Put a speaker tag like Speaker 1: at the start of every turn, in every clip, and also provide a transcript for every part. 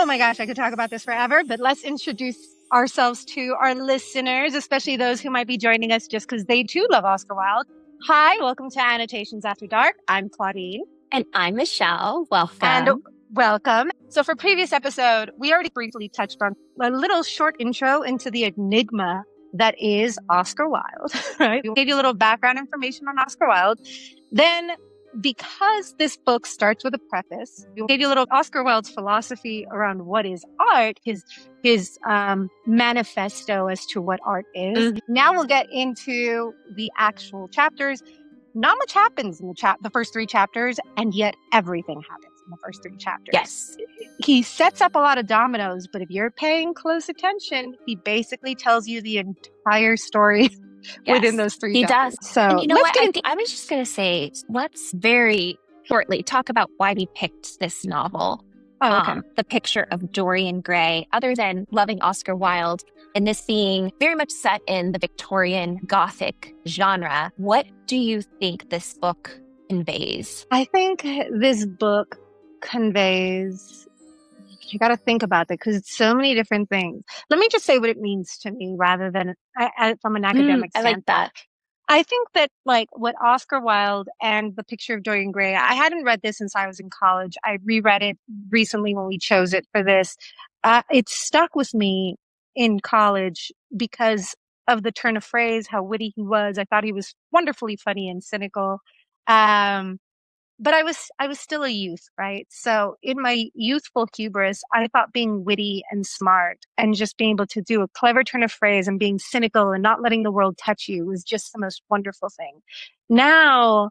Speaker 1: Oh my gosh, I could talk about this forever, but let's introduce ourselves to our listeners, especially those who might be joining us just because they too love Oscar Wilde. Hi, welcome to Annotations After Dark. I'm Claudine.
Speaker 2: And I'm Michelle. Welcome.
Speaker 1: And welcome. So for previous episode, we already briefly touched on a little short intro into the enigma that is Oscar Wilde, right? We gave you a little background information on Oscar Wilde. Then, because this book starts with a preface, we gave you a little Oscar Wilde's philosophy around what is art, his manifesto as to what art is. Mm-hmm. Now we'll get into the actual chapters. Not much happens in the first three chapters, and yet everything happens in the first three chapters.
Speaker 2: Yes.
Speaker 1: He sets up a lot of dominoes, but if you're paying close attention, he basically tells you the entire story within those three chapters.
Speaker 2: Does. So, and you know what? I was just going to say, let's very shortly talk about why we picked this novel.
Speaker 1: Oh, okay.
Speaker 2: The Picture of Dorian Gray, other than loving Oscar Wilde, and this being very much set in the Victorian Gothic genre. What do you think this book conveys?
Speaker 1: I think this book conveys, you got to think about that because it's so many different things. Let me just say what it means to me rather than from an academic standpoint.
Speaker 2: I like that.
Speaker 1: I think that like what Oscar Wilde and The Picture of Dorian Gray, I hadn't read this since I was in college. I reread it recently when we chose it for this. It stuck with me in college because of the turn of phrase, how witty he was. I thought he was wonderfully funny and cynical. But I was still a youth, right? So in my youthful hubris, I thought being witty and smart and just being able to do a clever turn of phrase and being cynical and not letting the world touch you was just the most wonderful thing. Now,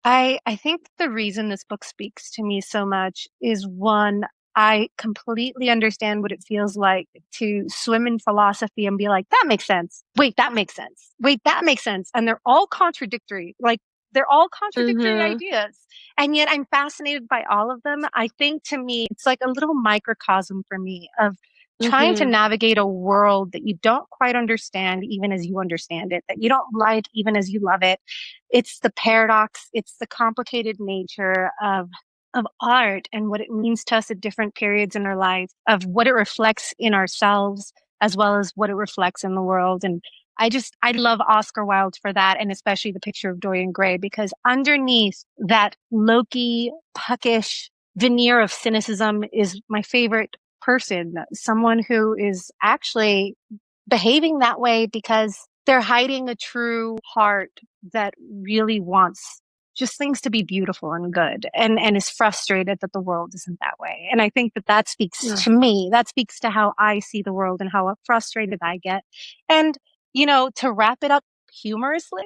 Speaker 1: I think the reason this book speaks to me so much is one, I completely understand what it feels like to swim in philosophy and be like, that makes sense. Wait, that makes sense. Wait, that makes sense. And they're all contradictory. Like, they're all contradictory ideas. And yet I'm fascinated by all of them. I think to me, it's like a little microcosm for me of trying to navigate a world that you don't quite understand, even as you understand it, that you don't like, even as you love it. It's the paradox. It's the complicated nature of art and what it means to us at different periods in our life, of what it reflects in ourselves, as well as what it reflects in the world. And I love Oscar Wilde for that, and especially The Picture of Dorian Gray, because underneath that low-key, puckish veneer of cynicism is my favorite person, someone who is actually behaving that way because they're hiding a true heart that really wants just things to be beautiful and good, and is frustrated that the world isn't that way. And I think that speaks to me. That speaks to how I see the world and how frustrated I get. And you know, to wrap it up humorously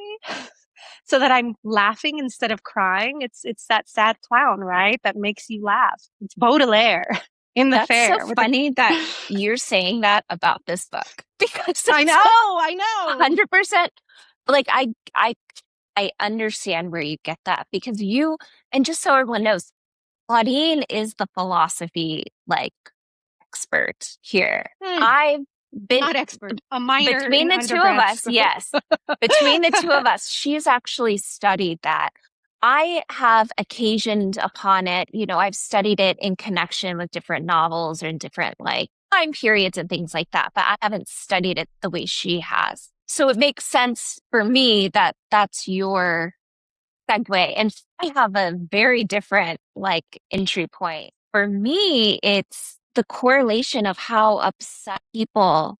Speaker 1: so that I'm laughing instead of crying. It's that sad clown, right? That makes you laugh. It's Baudelaire in the fair.
Speaker 2: That's so funny that you're saying that about this book. Because
Speaker 1: I know.
Speaker 2: 100%. Like, I understand where you get that because and just so everyone knows, Claudine is the philosophy, like, expert here. I've been
Speaker 1: not expert, a minor
Speaker 2: between the two of us. Yes, between the two of us, she's actually studied that. I have occasioned upon it. You know, I've studied it in connection with different novels or in different like time periods and things like that, but I haven't studied it the way she has. So it makes sense for me that that's your segue. And I have a very different like entry point. For me, it's the correlation of how upset people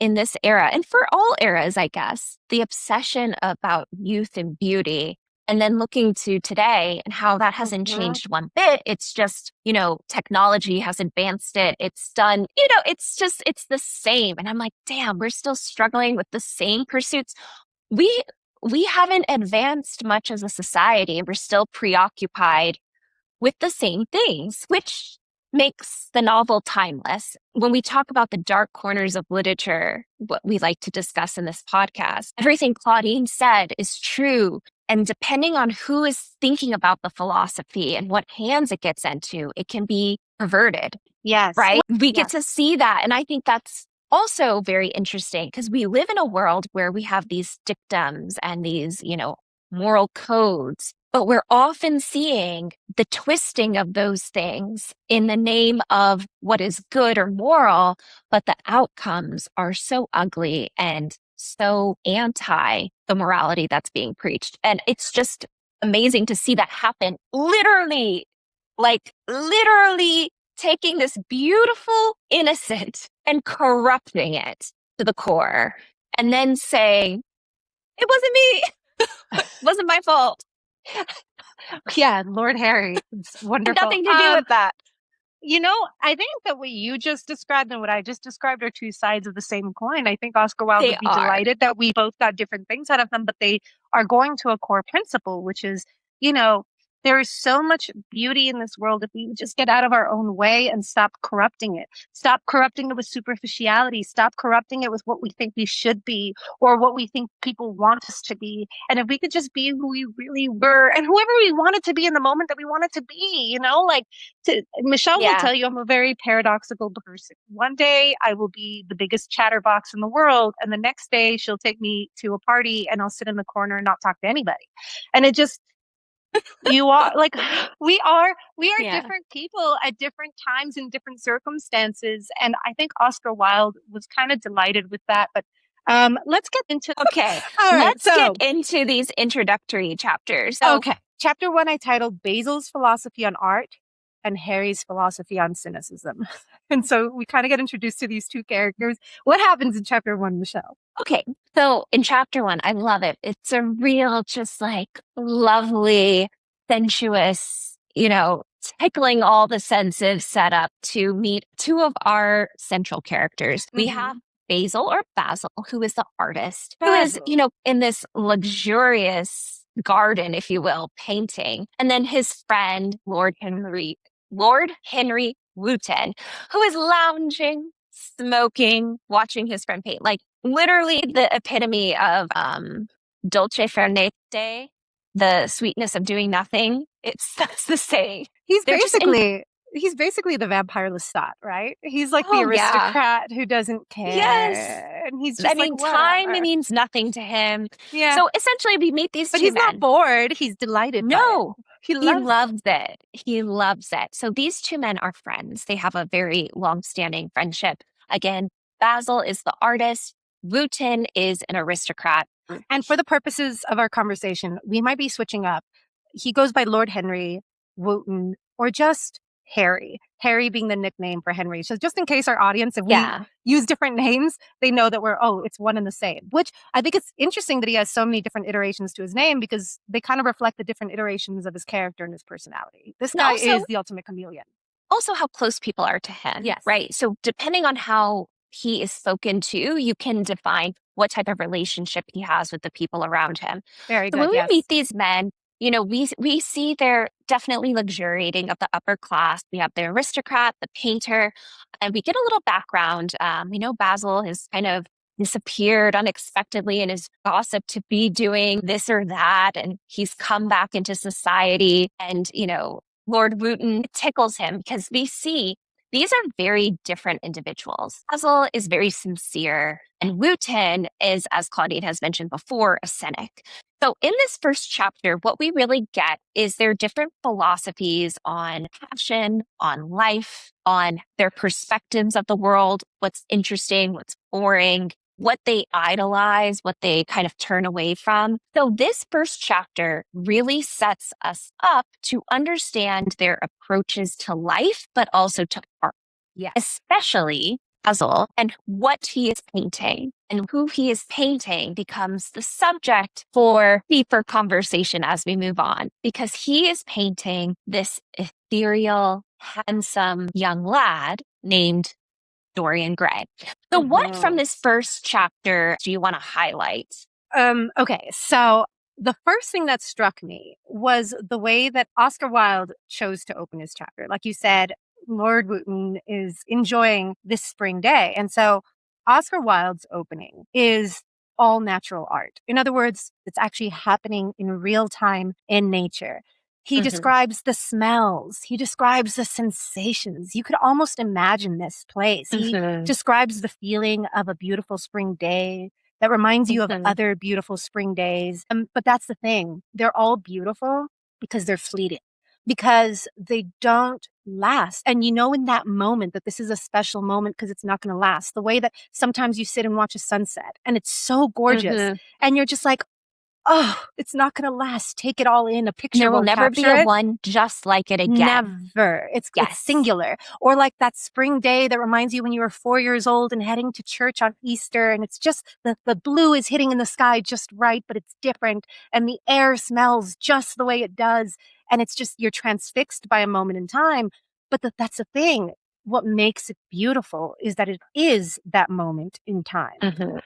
Speaker 2: in this era, and for all eras, I guess, the obsession about youth and beauty, and then looking to today and how that hasn't changed one bit. It's just, you know, technology has advanced it. It's done, you know, it's the same. And I'm like, damn, we're still struggling with the same pursuits. We haven't advanced much as a society. We're still preoccupied with the same things, which makes the novel timeless. When we talk about the dark corners of literature, what we like to discuss in this podcast, everything Claudine said is true. And depending on who is thinking about the philosophy and what hands it gets into, it can be perverted.
Speaker 1: Yes.
Speaker 2: Right? We get to see that. And I think that's also very interesting because we live in a world where we have these dictums and these, you know, moral codes But we're often seeing the twisting of those things in the name of what is good or moral, but the outcomes are so ugly and so anti the morality that's being preached. And it's just amazing to see that happen literally, like literally taking this beautiful innocent and corrupting it to the core and then saying, it wasn't me, it wasn't my fault.
Speaker 1: Yeah, Lord Harry. It's wonderful.
Speaker 2: Nothing to do with that.
Speaker 1: I think that what you just described and what I just described are two sides of the same coin. I think Oscar Wilde
Speaker 2: They
Speaker 1: would be
Speaker 2: are.
Speaker 1: delighted that we both got different things out of them, but they are going to a core principle, which is, you know, there is so much beauty in this world if we would just get out of our own way and stop corrupting it. Stop corrupting it with superficiality. Stop corrupting it with what we think we should be or what we think people want us to be. And if we could just be who we really were and whoever we wanted to be in the moment that we wanted to be, Michelle will
Speaker 2: Yeah.
Speaker 1: tell you I'm a very paradoxical person. One day I will be the biggest chatterbox in the world, and the next day she'll take me to a party and I'll sit in the corner and not talk to anybody. And it just you are like we are
Speaker 2: Yeah.
Speaker 1: different people at different times in different circumstances. And I think Oscar Wilde was kind of delighted with that. But let's get into
Speaker 2: Okay.
Speaker 1: all right.
Speaker 2: Let's get
Speaker 1: So
Speaker 2: into these introductory chapters. So,
Speaker 1: okay. Chapter 1 I titled Basil's Philosophy on Art and Harry's Philosophy on Cynicism. And so we kind of get introduced to these two characters. What happens in chapter 1, Michelle?
Speaker 2: okay. So in chapter 1, I love it. It's a real, just like lovely, sensuous, tickling all the senses setup to meet two of our central characters. We have Basil, who is the artist, who is,
Speaker 1: Basil.
Speaker 2: in this luxurious garden, if you will, painting. And then his friend, Lord Henry Wooten, who is lounging, smoking, watching his friend paint. Like literally the epitome of dolce far niente, the sweetness of doing nothing. That's the saying.
Speaker 1: He's
Speaker 2: They're just in.
Speaker 1: basically he's basically the vampire Lestat, right? He's like the
Speaker 2: Oh yeah.
Speaker 1: aristocrat who doesn't
Speaker 2: Yes.
Speaker 1: care. And he's
Speaker 2: I
Speaker 1: just like,
Speaker 2: mean, time
Speaker 1: whatever.
Speaker 2: means nothing to him.
Speaker 1: Yeah.
Speaker 2: So essentially, we meet these
Speaker 1: But
Speaker 2: two
Speaker 1: he's not
Speaker 2: men.
Speaker 1: bored. He's delighted by it.
Speaker 2: No,
Speaker 1: He
Speaker 2: he
Speaker 1: loves it.
Speaker 2: loves it. He loves it. So these two men are friends. They have a very long-standing friendship. Again, Basil is the artist. Wooten is an aristocrat.
Speaker 1: And for the purposes of our conversation, we might be switching up. He goes by Lord Henry, Wooten, or just Harry. Harry being the nickname for Henry. So just in case our audience, if we
Speaker 2: Yeah.
Speaker 1: use different names, they know that it's one and the same. Which I think it's interesting that he has so many different iterations to his name because they kind of reflect the different iterations of his character and his personality. This
Speaker 2: And
Speaker 1: guy
Speaker 2: also,
Speaker 1: is the ultimate chameleon.
Speaker 2: also how close people are to him,
Speaker 1: Yes.
Speaker 2: right? So depending on how he is spoken to, you can define what type of relationship he has with the people around him.
Speaker 1: Very
Speaker 2: So
Speaker 1: good.
Speaker 2: when we
Speaker 1: Yes.
Speaker 2: meet these men, we see they're definitely luxuriating of the upper class. We have the aristocrat, the painter, and we get a little background. We know Basil has kind of disappeared unexpectedly and is gossiped to be doing this or that, and he's come back into society. And Lord Wooten tickles him because we see these are very different individuals. Basil is very sincere, and Wooten is, as Claudine has mentioned before, a cynic. So in this first chapter, what we really get is their different philosophies on passion, on life, on their perspectives of the world, what's interesting, what's boring, what they idolize, what they kind of turn away from. So this first chapter really sets us up to understand their approaches to life, but also to art.
Speaker 1: Yes.
Speaker 2: Especially Basil and what he is painting, and who he is painting becomes the subject for deeper conversation as we move on, because he is painting this ethereal, handsome young lad named Dorian Gray. So what from this first chapter do you want to highlight?
Speaker 1: Okay, so the first thing that struck me was the way that Oscar Wilde chose to open his chapter. Like you said, Lord Wooten is enjoying this spring day. And so Oscar Wilde's opening is all natural art. In other words, it's actually happening in real time in nature. He describes the smells. He describes the sensations. You could almost imagine this place. He describes the feeling of a beautiful spring day that reminds you of other beautiful spring days. But that's the thing. They're all beautiful, because they're fleeting, because they don't last. And you know, in that moment that this is a special moment because it's not going to last. The way that sometimes you sit and watch a sunset and it's so gorgeous
Speaker 2: Mm-hmm.
Speaker 1: and you're just like, oh, it's not going to last. Take it all in. A
Speaker 2: And
Speaker 1: picture
Speaker 2: there will
Speaker 1: won't
Speaker 2: never be
Speaker 1: capture
Speaker 2: a
Speaker 1: it.
Speaker 2: one just like it again.
Speaker 1: Never. It's
Speaker 2: Yes.
Speaker 1: singular. Or like that spring day that reminds you when you were 4 years old and heading to church on Easter, and it's just the blue is hitting in the sky just right, but it's different, and the air smells just the way it does, and it's just you're transfixed by a moment in time. But that's the thing. What makes it beautiful is that it is that moment in time.
Speaker 2: Mm-hmm.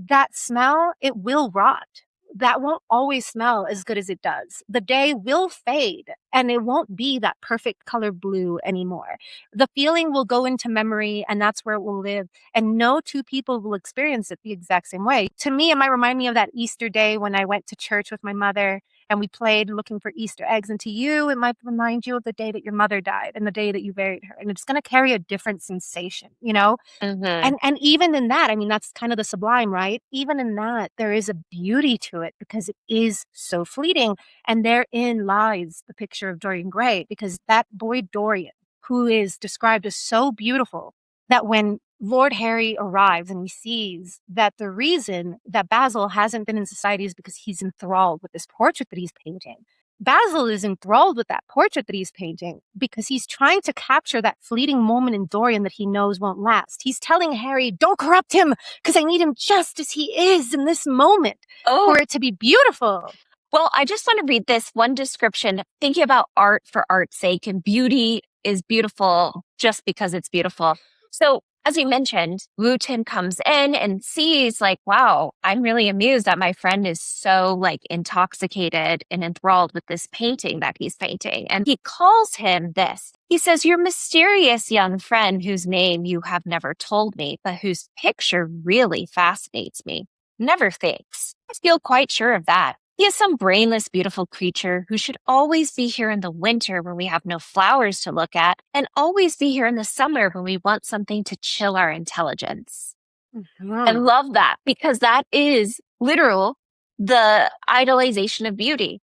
Speaker 1: That smell, it will rot. That won't always smell as good as it does. The day will fade and it won't be that perfect color blue anymore. The feeling will go into memory and that's where it will live. And no two people will experience it the exact same way. To me, it might remind me of that Easter day when I went to church with my mother and we played looking for Easter eggs. And to you, it might remind you of the day that your mother died and the day that you buried her. And it's going to carry a different sensation, you know?
Speaker 2: Mm-hmm.
Speaker 1: And even in that, I mean, that's kind of the sublime, right? Even in that, there is a beauty to it because it is so fleeting. And therein lies the picture of Dorian Gray, because that boy Dorian, who is described as so beautiful, that when Lord Harry arrives and he sees that the reason that Basil hasn't been in society is because he's enthralled with this portrait that he's painting. Basil is enthralled with that portrait that he's painting because he's trying to capture that fleeting moment in Dorian that he knows won't last. He's telling Harry, don't corrupt him because I need him just as he is in this moment
Speaker 2: Oh,
Speaker 1: for it to be beautiful.
Speaker 2: well, I just want to read this one description, thinking about art for art's sake, and beauty is beautiful just because it's beautiful. So, as you mentioned, Wu Tin comes in and sees, like, wow, I'm really amused that my friend is so, like, intoxicated and enthralled with this painting that he's painting. And he calls him this. He says, your mysterious young friend whose name you have never told me, but whose picture really fascinates me, never thinks. I feel quite sure of that. He is some brainless, beautiful creature who should always be here in the winter when we have no flowers to look at, and always be here in the summer when we want something to chill our intelligence. I
Speaker 1: Mm-hmm.
Speaker 2: love that because that is literal the idolization of beauty.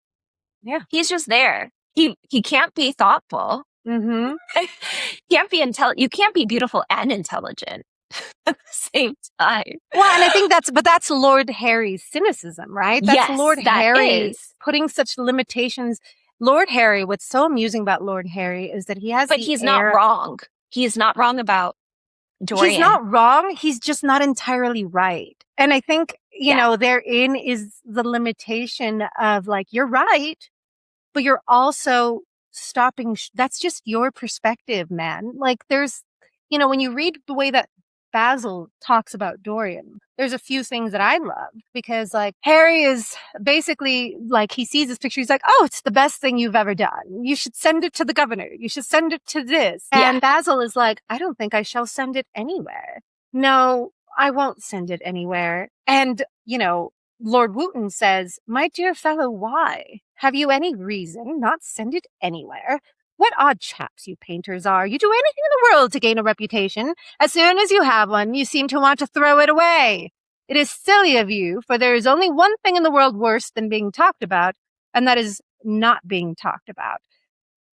Speaker 1: Yeah.
Speaker 2: He's just there. He can't be thoughtful.
Speaker 1: Mm-hmm.
Speaker 2: Can't be you can't be beautiful and intelligent at the same time.
Speaker 1: Well, and I think that's Lord Harry's cynicism, right? That's
Speaker 2: Yes,
Speaker 1: Lord
Speaker 2: that
Speaker 1: Harry
Speaker 2: is.
Speaker 1: putting such limitations. Lord Harry, what's so amusing about Lord Harry is that he has
Speaker 2: But
Speaker 1: the
Speaker 2: he's not
Speaker 1: air.
Speaker 2: wrong. He is not wrong about
Speaker 1: He's
Speaker 2: Dorian.
Speaker 1: not wrong. He's just not entirely right. And I think,
Speaker 2: Yeah.
Speaker 1: therein is the limitation of like, you're right, but you're also stopping. That's just your perspective, man. Like when you read the way that Basil talks about Dorian, there's a few things that I love because like Harry is basically like, he sees this picture. He's like, oh, it's the best thing you've ever done. You should send it to the governor. You should send it to this.
Speaker 2: Yeah.
Speaker 1: And Basil is like, I don't think I shall send it anywhere. No, I won't send it anywhere. And, Lord Wooten says, my dear fellow, why? Have you any reason not send it anywhere? What odd chaps you painters are. You do anything in the world to gain a reputation. As soon as you have one, you seem to want to throw it away. It is silly of you, for there is only one thing in the world worse than being talked about, and that is not being talked about.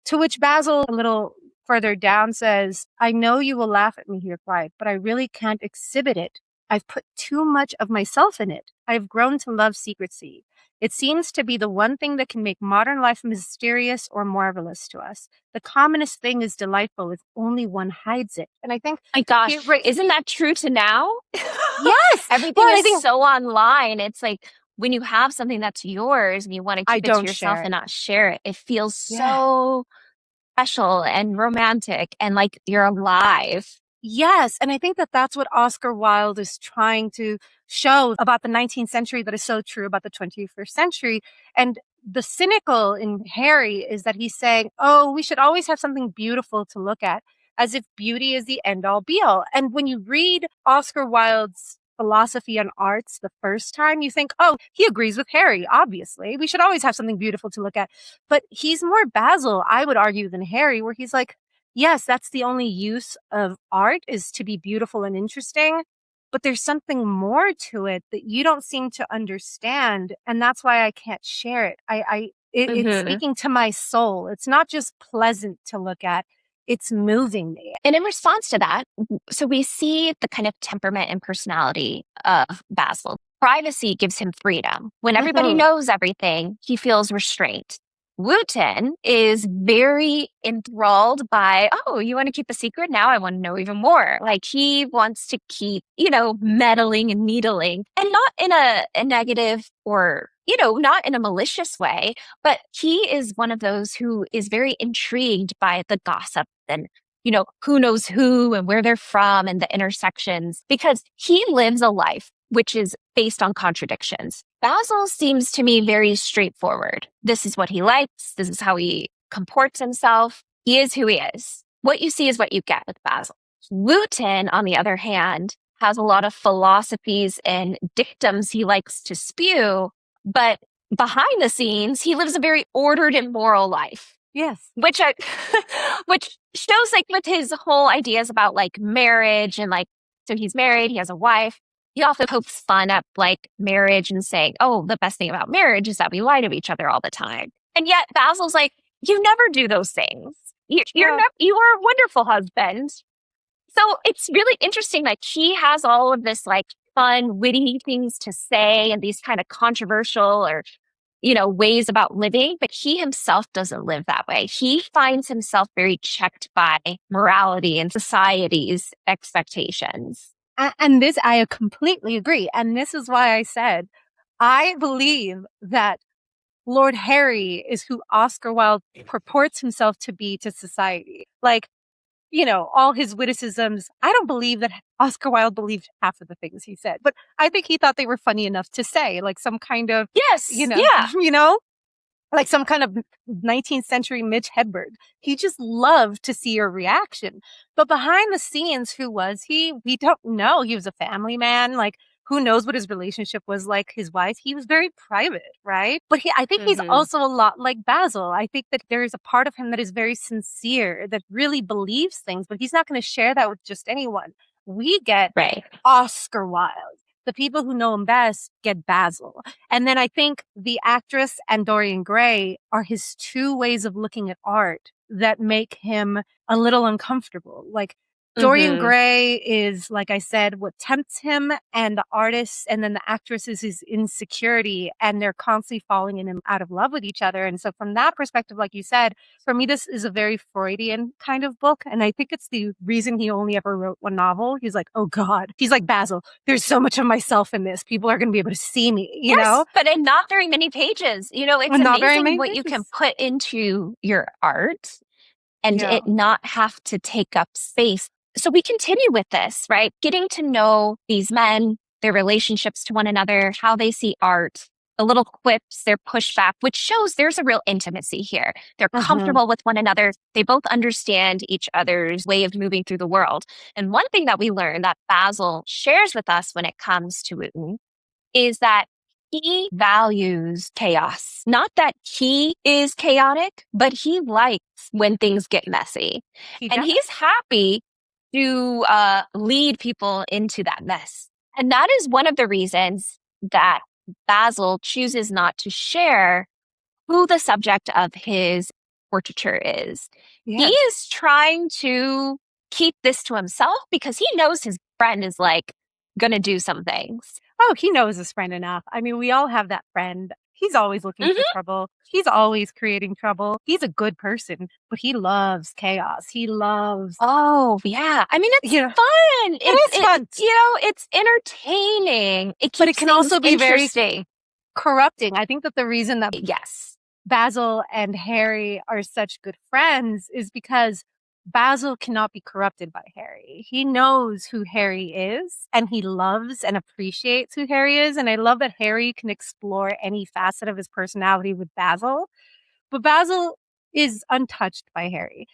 Speaker 1: To which Basil, a little further down, says, I know you will laugh at me, he replied, but I really can't exhibit it. I've put too much of myself in it. I have grown to love secrecy. It seems to be the one thing that can make modern life mysterious or marvelous to us. The commonest thing is delightful if only one hides it. And I think,
Speaker 2: My gosh, isn't that true to now?
Speaker 1: yes,
Speaker 2: Everything
Speaker 1: well, I
Speaker 2: is
Speaker 1: think
Speaker 2: so online. It's like when you have something that's yours and you want to
Speaker 1: I
Speaker 2: keep it to
Speaker 1: don't
Speaker 2: yourself
Speaker 1: share
Speaker 2: and
Speaker 1: it.
Speaker 2: not share it, it feels
Speaker 1: Yeah.
Speaker 2: so special and romantic and like you're alive.
Speaker 1: Yes, and I think that that's what Oscar Wilde is trying to show about the 19th century that is so true about the 21st century. And the cynical in Harry is that he's saying, oh, we should always have something beautiful to look at, as if beauty is the end all be all. And when you read Oscar Wilde's philosophy on arts the first time, you think, oh, he agrees with Harry, obviously. We should always have something beautiful to look at. But he's more Basil, I would argue, than Harry, where he's like, yes, that's the only use of art is to be beautiful and interesting. But there's something more to it that you don't seem to understand. And that's why I can't share it. It's
Speaker 2: Hmm.
Speaker 1: speaking to my soul. It's not just pleasant to look at, it's moving me.
Speaker 2: And in response to that, so we see the kind of temperament and personality of Basil. Privacy gives him freedom. When everybody
Speaker 1: Mhm.
Speaker 2: knows everything, he feels restraint. Wooten is very enthralled by, oh, you want to keep a secret? Now I want to know even more. Like he wants to keep, meddling and needling, and not in a negative or, not in a malicious way, but he is one of those who is very intrigued by the gossip and who knows who and where they're from and the intersections, because he lives a life which is based on contradictions. Basil seems to me very straightforward. This is what he likes. This is how he comports himself. He is who he is. What you see is what you get with Basil. Wooten, on the other hand, has a lot of philosophies and dictums he likes to spew, but behind the scenes, he lives a very ordered and moral life,
Speaker 1: Yes.
Speaker 2: which I, which shows like with his whole ideas about like marriage and like, so he's married, he has a wife. He also pokes fun at like marriage and saying, oh, the best thing about marriage is that we lie to each other all the time. And yet Basil's like, you never do those things.
Speaker 1: Yeah.
Speaker 2: You are a wonderful husband. So it's really interesting. Like he has all of this like fun, witty things to say and these kind of controversial or ways about living, but he himself doesn't live that way. He finds himself very checked by morality and society's expectations.
Speaker 1: And this, I completely agree. And this is why I said, I believe that Lord Harry is who Oscar Wilde purports himself to be to society. Like, all his witticisms. I don't believe that Oscar Wilde believed half of the things he said, but I think he thought they were funny enough to say, like some kind of, you
Speaker 2: Yes,
Speaker 1: know,
Speaker 2: yeah.
Speaker 1: you know, like some kind of 19th century Mitch Hedberg. He just loved to see your reaction. But behind the scenes, who was he? We don't know. He was a family man. Like, who knows what his relationship was like, his wife? He was very private, right? But I think he's
Speaker 2: Hmm.
Speaker 1: also a lot like Basil. I think that there is a part of him that is very sincere, that really believes things, but he's not going to share that with just anyone. We get
Speaker 2: Right.
Speaker 1: Oscar Wilde. The people who know him best get Basil. And then I think the actress and Dorian Gray are his two ways of looking at art that make him a little uncomfortable. Like Dorian
Speaker 2: Hmm.
Speaker 1: Gray is, like I said, what tempts him, and the artist and then the actress is his insecurity, and they're constantly falling in and out of love with each other. And so from that perspective, like you said, for me, this is a very Freudian kind of book. And I think it's the reason he only ever wrote one novel. He's like, oh God, he's like, Basil, there's so much of myself in this. People are going to be able to see me,
Speaker 2: Yes, but in not very many pages. It's
Speaker 1: And not very
Speaker 2: amazing
Speaker 1: many
Speaker 2: what you can
Speaker 1: pages.
Speaker 2: put into your art and
Speaker 1: Yeah.
Speaker 2: it not have to take up space. So we continue with this, right? Getting to know these men, their relationships to one another, how they see art, the little quips, their pushback, which shows there's a real intimacy here. They're
Speaker 1: Uh-huh.
Speaker 2: comfortable with one another. They both understand each other's way of moving through the world. And one thing that we learn that Basil shares with us when it comes to Wooten is that he values chaos. Not that he is chaotic, but he likes when things get messy.
Speaker 1: He
Speaker 2: And
Speaker 1: does.
Speaker 2: he's happy to lead people into that mess. And that is one of the reasons that Basil chooses not to share who the subject of his portraiture is. He
Speaker 1: Yes.
Speaker 2: is trying to keep this to himself because he knows his friend is like going to do some things.
Speaker 1: Oh, he knows his friend enough. I mean, we all have that friend. He's always looking for trouble. He's always creating trouble. He's a good person, but he loves chaos. He loves,
Speaker 2: Oh, yeah. I mean, it's
Speaker 1: you know,
Speaker 2: fun.
Speaker 1: it is fun,
Speaker 2: It's entertaining. It
Speaker 1: but it
Speaker 2: keeps
Speaker 1: can
Speaker 2: things
Speaker 1: also be very
Speaker 2: interesting.
Speaker 1: corrupting. I think that the reason that
Speaker 2: Yes.
Speaker 1: Basil and Harry are such good friends is because Basil cannot be corrupted by Harry. He knows who Harry is, and he loves and appreciates who Harry is. And I love that Harry can explore any facet of his personality with Basil, but Basil is untouched by Harry.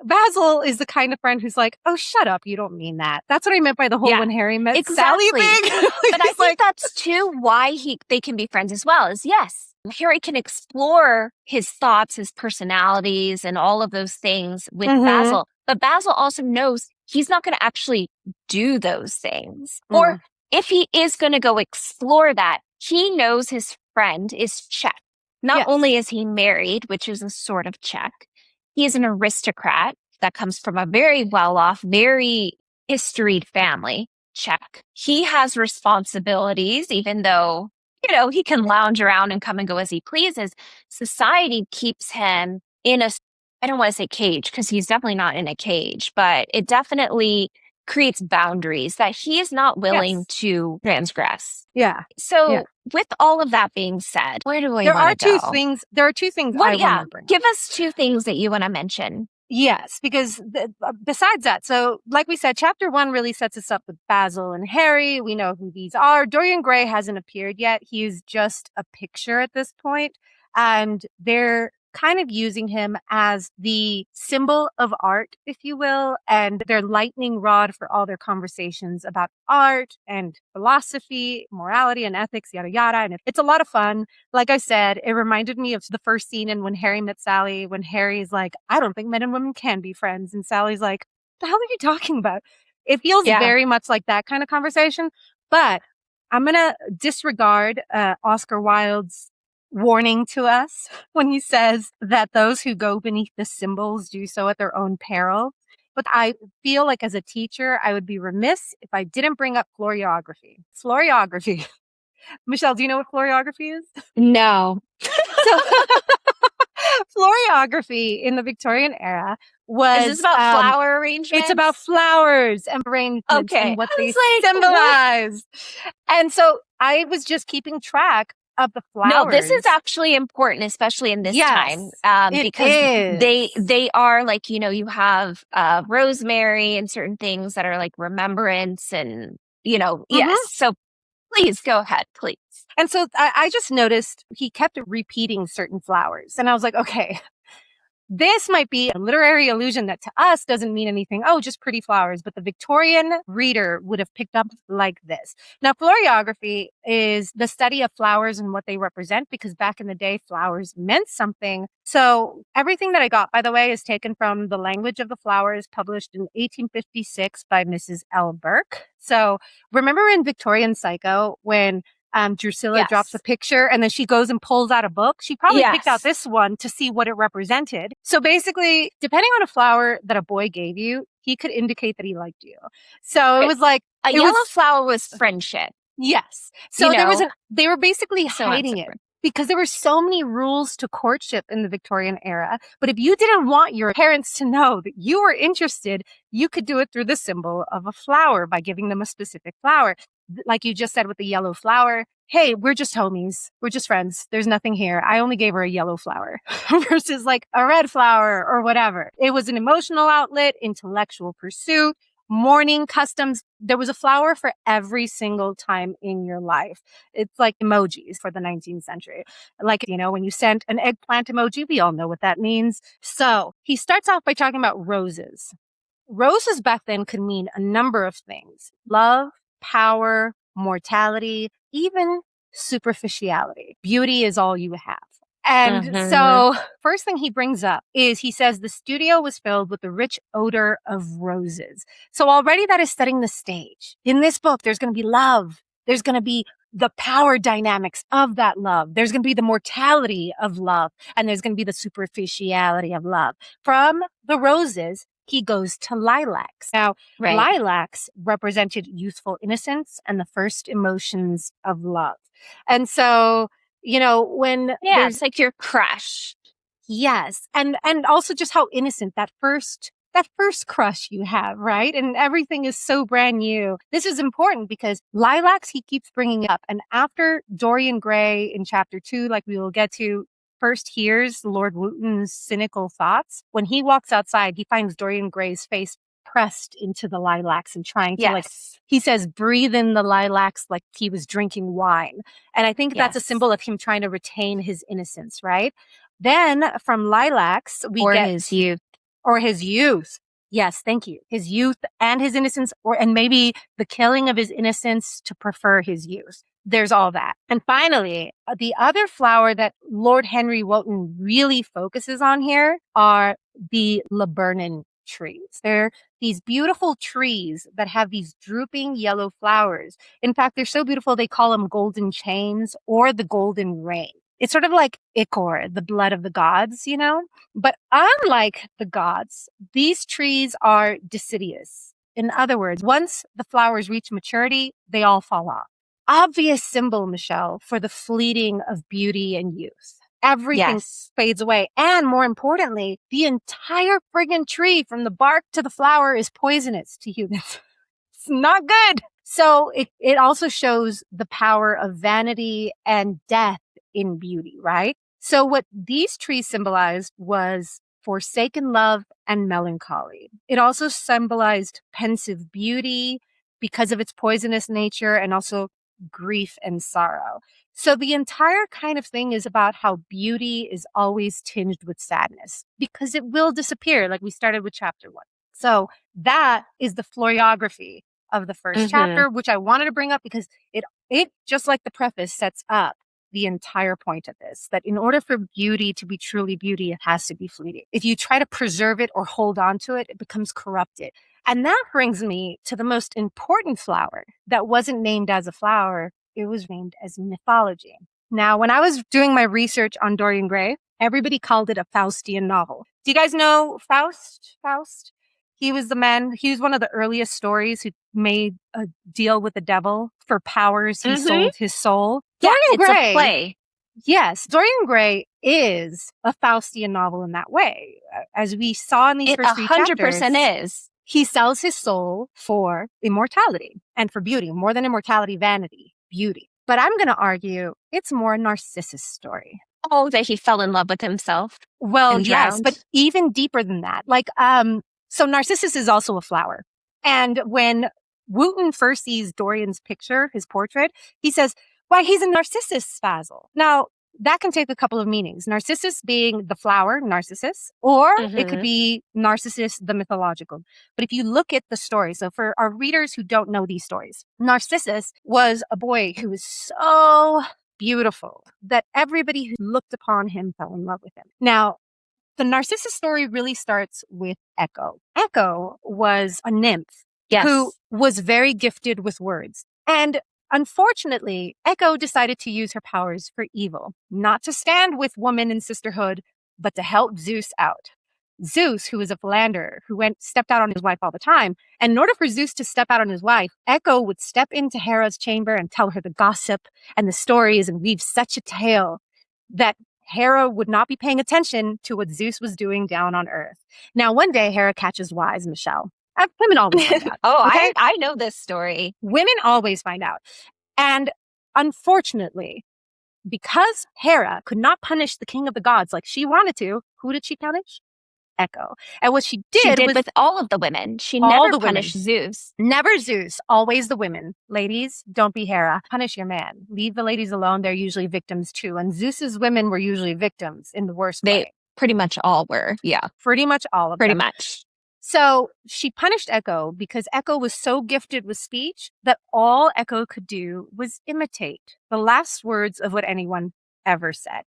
Speaker 1: Basil is the kind of friend who's like, oh, shut up. You don't mean that. That's what I meant by the whole
Speaker 2: Yeah,
Speaker 1: when Harry met Sally
Speaker 2: exactly.
Speaker 1: thing.
Speaker 2: But I
Speaker 1: He's
Speaker 2: think
Speaker 1: like,
Speaker 2: that's too why they can be friends as well. Is yes, Harry can explore his thoughts, his personalities, and all of those things with
Speaker 1: mm-hmm,
Speaker 2: Basil. But Basil also knows he's not going to actually do those things. Or
Speaker 1: mm,
Speaker 2: if he is going to go explore that, he knows his friend is checked. Not
Speaker 1: Yes.
Speaker 2: only is he married, which is a sort of check, he is an aristocrat that comes from a very well-off, very historied family. Check. He has responsibilities, even though, he can lounge around and come and go as he pleases. Society keeps him in a, I don't want to say cage, because he's definitely not in a cage, but it definitely creates boundaries that he is not willing
Speaker 1: Yes.
Speaker 2: to transgress.
Speaker 1: Yeah. Yeah.
Speaker 2: So, with all of that being said, where do I
Speaker 1: There
Speaker 2: want
Speaker 1: are
Speaker 2: to
Speaker 1: two
Speaker 2: go?
Speaker 1: things. There are two things I
Speaker 2: What,
Speaker 1: wanted
Speaker 2: yeah,
Speaker 1: to bring up.
Speaker 2: give us two things that you want to mention.
Speaker 1: Yes, because besides that, so like we said, chapter 1 really sets us up with Basil and Harry. We know who these are. Dorian Gray hasn't appeared yet. He's just a picture at this point, and they're kind of using him as the symbol of art, if you will, and their lightning rod for all their conversations about art and philosophy, morality and ethics, yada yada. And it's a lot of fun. Like I said, it reminded me of the first scene in When Harry Met Sally, when Harry's like, I don't think men and women can be friends. And Sally's like, the hell are you talking about? It feels
Speaker 2: Yeah.
Speaker 1: very much like that kind of conversation. But I'm going to disregard Oscar Wilde's warning to us when he says that those who go beneath the symbols do so at their own peril. But I feel like as a teacher, I would be remiss if I didn't bring up Floriography. Floriography. Michelle, do you know what Floriography is?
Speaker 2: No.
Speaker 1: So Floriography in the Victorian era
Speaker 2: Is this
Speaker 1: was
Speaker 2: about flower arrangements?
Speaker 1: it's about flowers and arrangements
Speaker 2: Okay.
Speaker 1: and what
Speaker 2: I
Speaker 1: they
Speaker 2: was like,
Speaker 1: symbolize. And so I was just keeping track of the flowers.
Speaker 2: No, this is actually important, especially in this time,
Speaker 1: it
Speaker 2: because
Speaker 1: is.
Speaker 2: they are like, you have rosemary and certain things that are like remembrance and, yes. So please go ahead, please.
Speaker 1: And so I just noticed he kept repeating certain flowers. And I was like, okay, this might be a literary allusion that to us doesn't mean anything. Oh, just pretty flowers. But the Victorian reader would have picked up like this. Now, floriography is the study of flowers and what they represent, because back in the day, flowers meant something. So everything that I got, by the way, is taken from The Language of the Flowers, published in 1856 by Mrs. L. Burke. So remember in Victorian Psycho when Drusilla drops a picture and then she goes and pulls out a book. She probably picked out this one to see what it represented. So basically, depending on a flower that a boy gave you, he could indicate that he liked you. So it was like
Speaker 2: a yellow flower was friendship.
Speaker 1: Yes. So they were basically hiding it because there were so many rules to courtship in the Victorian era. But if you didn't want your parents to know that you were interested, you could do it through the symbol of a flower by giving them a specific flower. Like you just said with the yellow flower, hey, we're just homies. We're just friends. There's nothing here. I only gave her a yellow flower versus like a red flower or whatever. It was an emotional outlet, intellectual pursuit, mourning customs. There was a flower for every single time in your life. It's like emojis for the 19th century. Like, when you sent an eggplant emoji, we all know what that means. So he starts off by talking about roses. Roses back then could mean a number of things: love, power, mortality, even superficiality. Beauty is all you have. And so first thing he brings up is he says the studio was filled with the rich odor of roses. So already that is setting the stage. In this book, there's going to be love. There's going to be the power dynamics of that love. There's going to be the mortality of love. And there's going to be the superficiality of love. From the roses, he goes to lilacs. Now, lilacs represented youthful innocence and the first emotions of love. And so, when
Speaker 2: it's like your crush.
Speaker 1: Yes. And also just how innocent that first crush you have, right? And everything is so brand new. This is important because lilacs he keeps bringing up. And after Dorian Gray in chapter 2, like we will get to, first hears Lord Wootton's cynical thoughts, when he walks outside, he finds Dorian Gray's face pressed into the lilacs and trying to he says, breathe in the lilacs like he was drinking wine. And I think that's a symbol of him trying to retain his innocence, right? Then from lilacs, we get
Speaker 2: his youth.
Speaker 1: Or his youth. Yes, thank you. His youth and his innocence, and maybe the killing of his innocence to prefer his youth. There's all that. And finally, the other flower that Lord Henry Wotton really focuses on here are the laburnum trees. They're these beautiful trees that have these drooping yellow flowers. In fact, they're so beautiful, they call them golden chains or the golden rain. It's sort of like ichor, the blood of the gods, you know? But unlike the gods, these trees are deciduous. In other words, once the flowers reach maturity, they all fall off. Obvious symbol, Michelle, for the fleeting of beauty and youth. Everything
Speaker 2: Yes.
Speaker 1: fades away. And more importantly, the entire friggin' tree from the bark to the flower is poisonous to humans. It's not good. So it also shows the power of vanity and death in beauty, right? So what these trees symbolized was forsaken love and melancholy. It also symbolized pensive beauty because of its poisonous nature, and also grief and sorrow. So the entire kind of thing is about how beauty is always tinged with sadness because it will disappear, like we started with chapter 1. So that is the Floriography of the first
Speaker 2: Mm-hmm.
Speaker 1: chapter, which I wanted to bring up because it just like the preface sets up the entire point of this, that in order for beauty to be truly beauty, it has to be fleeting. If you try to preserve it or hold on to it, it becomes corrupted. And that brings me to the most important flower that wasn't named as a flower. It was named as mythology. Now, when I was doing my research on Dorian Gray, everybody called it a Faustian novel. Do you guys know Faust? He was the man, he was one of the earliest stories who made a deal with the devil for powers. He
Speaker 2: Mm-hmm.
Speaker 1: sold his soul.
Speaker 2: Yeah,
Speaker 1: Dorian
Speaker 2: it's a
Speaker 1: Gray,
Speaker 2: play.
Speaker 1: yes, Dorian Gray is a Faustian novel in that way. As we saw in these
Speaker 2: It
Speaker 1: first
Speaker 2: 100%
Speaker 1: 3 chapters,
Speaker 2: is.
Speaker 1: he sells his soul for immortality and for beauty, more than immortality, vanity, beauty. But I'm going to argue it's more a Narcissus story.
Speaker 2: Oh, that he fell in love with himself
Speaker 1: Well,
Speaker 2: and
Speaker 1: yes, but
Speaker 2: drowned.
Speaker 1: even deeper than that. So Narcissus is also a flower. And when Wooten first sees Dorian's picture, his portrait, he says, why, he's a Narcissus, Basil. Now, that can take a couple of meanings. Narcissus being the flower, Narcissus, or it could
Speaker 2: Mm-hmm.
Speaker 1: be Narcissus, the mythological. But if you look at the story, so for our readers who don't know these stories, Narcissus was a boy who was so beautiful that everybody who looked upon him fell in love with him. Now, the Narcissus story really starts with Echo. Echo was a nymph who
Speaker 2: Yes.
Speaker 1: was very gifted with words. And unfortunately, Echo decided to use her powers for evil, not to stand with woman and sisterhood, but to help Zeus out. Zeus, who was a philanderer, who stepped out on his wife all the time. And in order for Zeus to step out on his wife, Echo would step into Hera's chamber and tell her the gossip and the stories and weave such a tale that Hera would not be paying attention to what Zeus was doing down on Earth. Now, one day, Hera catches wise, Michelle. Women always find out,
Speaker 2: Oh,
Speaker 1: okay?
Speaker 2: I know this story.
Speaker 1: Women always find out. And unfortunately, because Hera could not punish the king of the gods like she wanted to, who did she punish? Echo. And what she
Speaker 2: She
Speaker 1: did
Speaker 2: did
Speaker 1: was
Speaker 2: with all of the women. She
Speaker 1: all
Speaker 2: never
Speaker 1: the women.
Speaker 2: punished Zeus.
Speaker 1: Never Zeus, always the women. Ladies, don't be Hera. Punish your man. Leave the ladies alone. They're usually victims too. And Zeus's women were usually victims in the worst
Speaker 2: They
Speaker 1: way.
Speaker 2: pretty much all were. Yeah,
Speaker 1: Pretty much all of
Speaker 2: pretty
Speaker 1: them.
Speaker 2: much.
Speaker 1: So she punished Echo because Echo was so gifted with speech that all Echo could do was imitate the last words of what anyone ever said.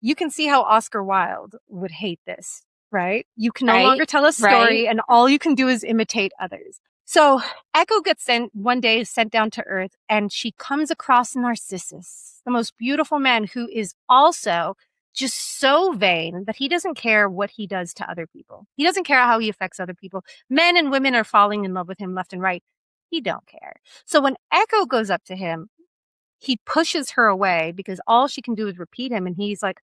Speaker 1: You can see how Oscar Wilde would hate this, right? You can no
Speaker 2: Right?
Speaker 1: longer tell a story
Speaker 2: Right?
Speaker 1: and all you can do is imitate others. So Echo gets one day sent down to Earth, and she comes across Narcissus, the most beautiful man who is also just so vain that he doesn't care what he does to other people. He doesn't care how he affects other people. Men and women are falling in love with him left and right. He don't care. So when Echo goes up to him, he pushes her away because all she can do is repeat him. And he's like,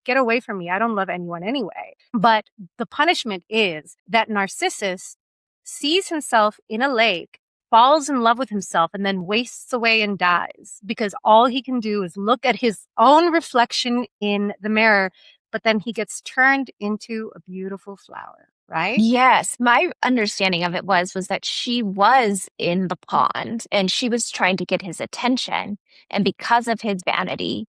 Speaker 1: get away from me. I don't love anyone anyway. But the punishment is that Narcissus sees himself in a lake, falls in love with himself, and then wastes away and dies because all he can do is look at his own reflection in the mirror. But then he gets turned into a beautiful flower, right?
Speaker 2: Yes, my understanding of it was that she was in the pond and she was trying to get his attention. And because of his vanity,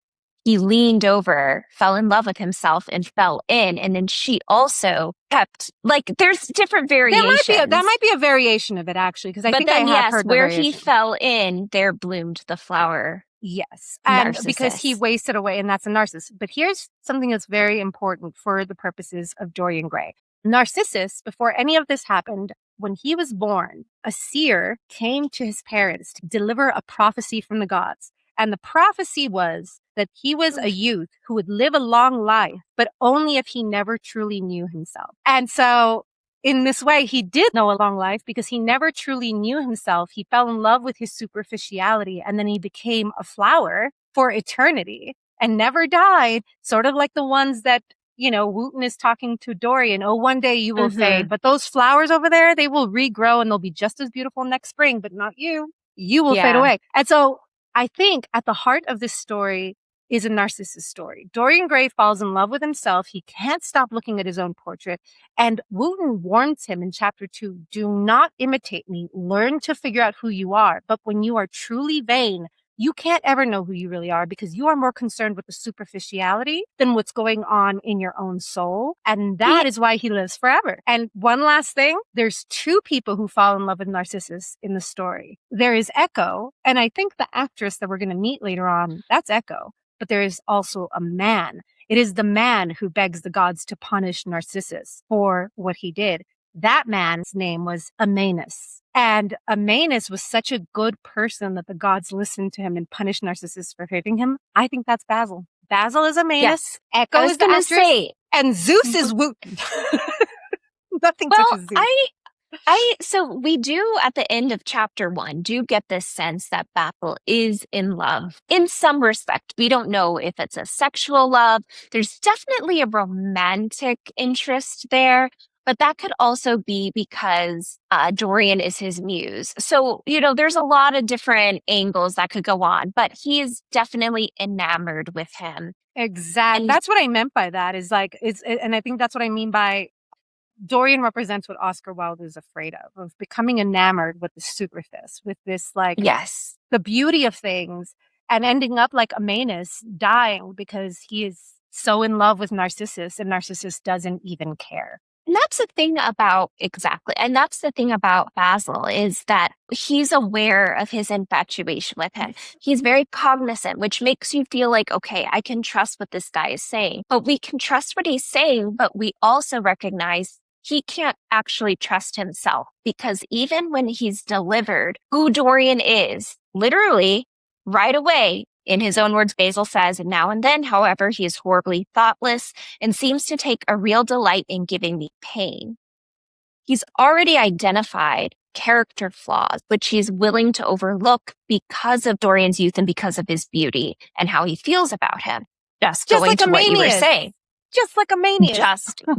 Speaker 2: he leaned over, fell in love with himself, and fell in. And then she also kept, like, there's different variations.
Speaker 1: That might be a variation of it, actually, because I
Speaker 2: But
Speaker 1: think I
Speaker 2: then,
Speaker 1: have
Speaker 2: yes,
Speaker 1: heard the
Speaker 2: where he
Speaker 1: variation.
Speaker 2: fell in, there bloomed the flower.
Speaker 1: Yes. And because he
Speaker 2: Narcissus.
Speaker 1: wasted away, and that's a narcissist. But here's something that's very important for the purposes of Dorian Gray. Narcissus, before any of this happened, when he was born, a seer came to his parents to deliver a prophecy from the gods. And the prophecy was that he was a youth who would live a long life, but only if he never truly knew himself. And so in this way, he did know a long life because he never truly knew himself. He fell in love with his superficiality, and then he became a flower for eternity and never died, sort of like the ones that, you know, Wooten is talking to Dorian. Oh, one day you will fade, but those flowers over there, they will regrow and they'll be just as beautiful next spring, but not you. You will fade away. And so I think at the heart of this story is a Narcissus story. Dorian Gray falls in love with himself. He can't stop looking at his own portrait. And Wooten warns him in chapter 2, do not imitate me. Learn to figure out who you are. But when you are truly vain, you can't ever know who you really are because you are more concerned with the superficiality than what's going on in your own soul. And that is why he lives forever. And one last thing, there's two people who fall in love with Narcissus in the story. There is Echo, and I think the actress that we're going to meet later on, that's Echo. But there is also a man. It is the man who begs the gods to punish Narcissus for what he did. That man's name was Amanus. And Amanus was such a good person that the gods listened to him and punished Narcissus for hurting him. I think that's Basil. Basil is Amanus.
Speaker 2: Yes.
Speaker 1: Echo is the actress. And Zeus is Wooten. Nothing touches Zeus.
Speaker 2: So we do at the end of chapter 1 do get this sense that Basil is in love in some respect. We don't know if it's a sexual love. There's definitely a romantic interest there, but that could also be because Dorian is his muse. So, you know, there's a lot of different angles that could go on, but he is definitely enamored with him.
Speaker 1: Exactly. And that's what I meant by that and I think that's what I mean by Dorian represents what Oscar Wilde is afraid of becoming enamored with the superficie, with this the beauty of things, and ending up like Amanus, dying because he is so in love with Narcissus and Narcissus doesn't even care.
Speaker 2: And that's the thing about Basil is that he's aware of his infatuation with him. He's very cognizant, which makes you feel like, okay, I can trust what this guy is saying. But we can trust what he's saying, but we also recognize he can't actually trust himself because even when he's delivered who Dorian is, literally right away, in his own words, Basil says, and now and then, however, he is horribly thoughtless and seems to take a real delight in giving me pain. He's already identified character flaws, which he's willing to overlook because of Dorian's youth and because of his beauty and how he feels about him. Just going like to what you were saying.
Speaker 1: Just like a mania.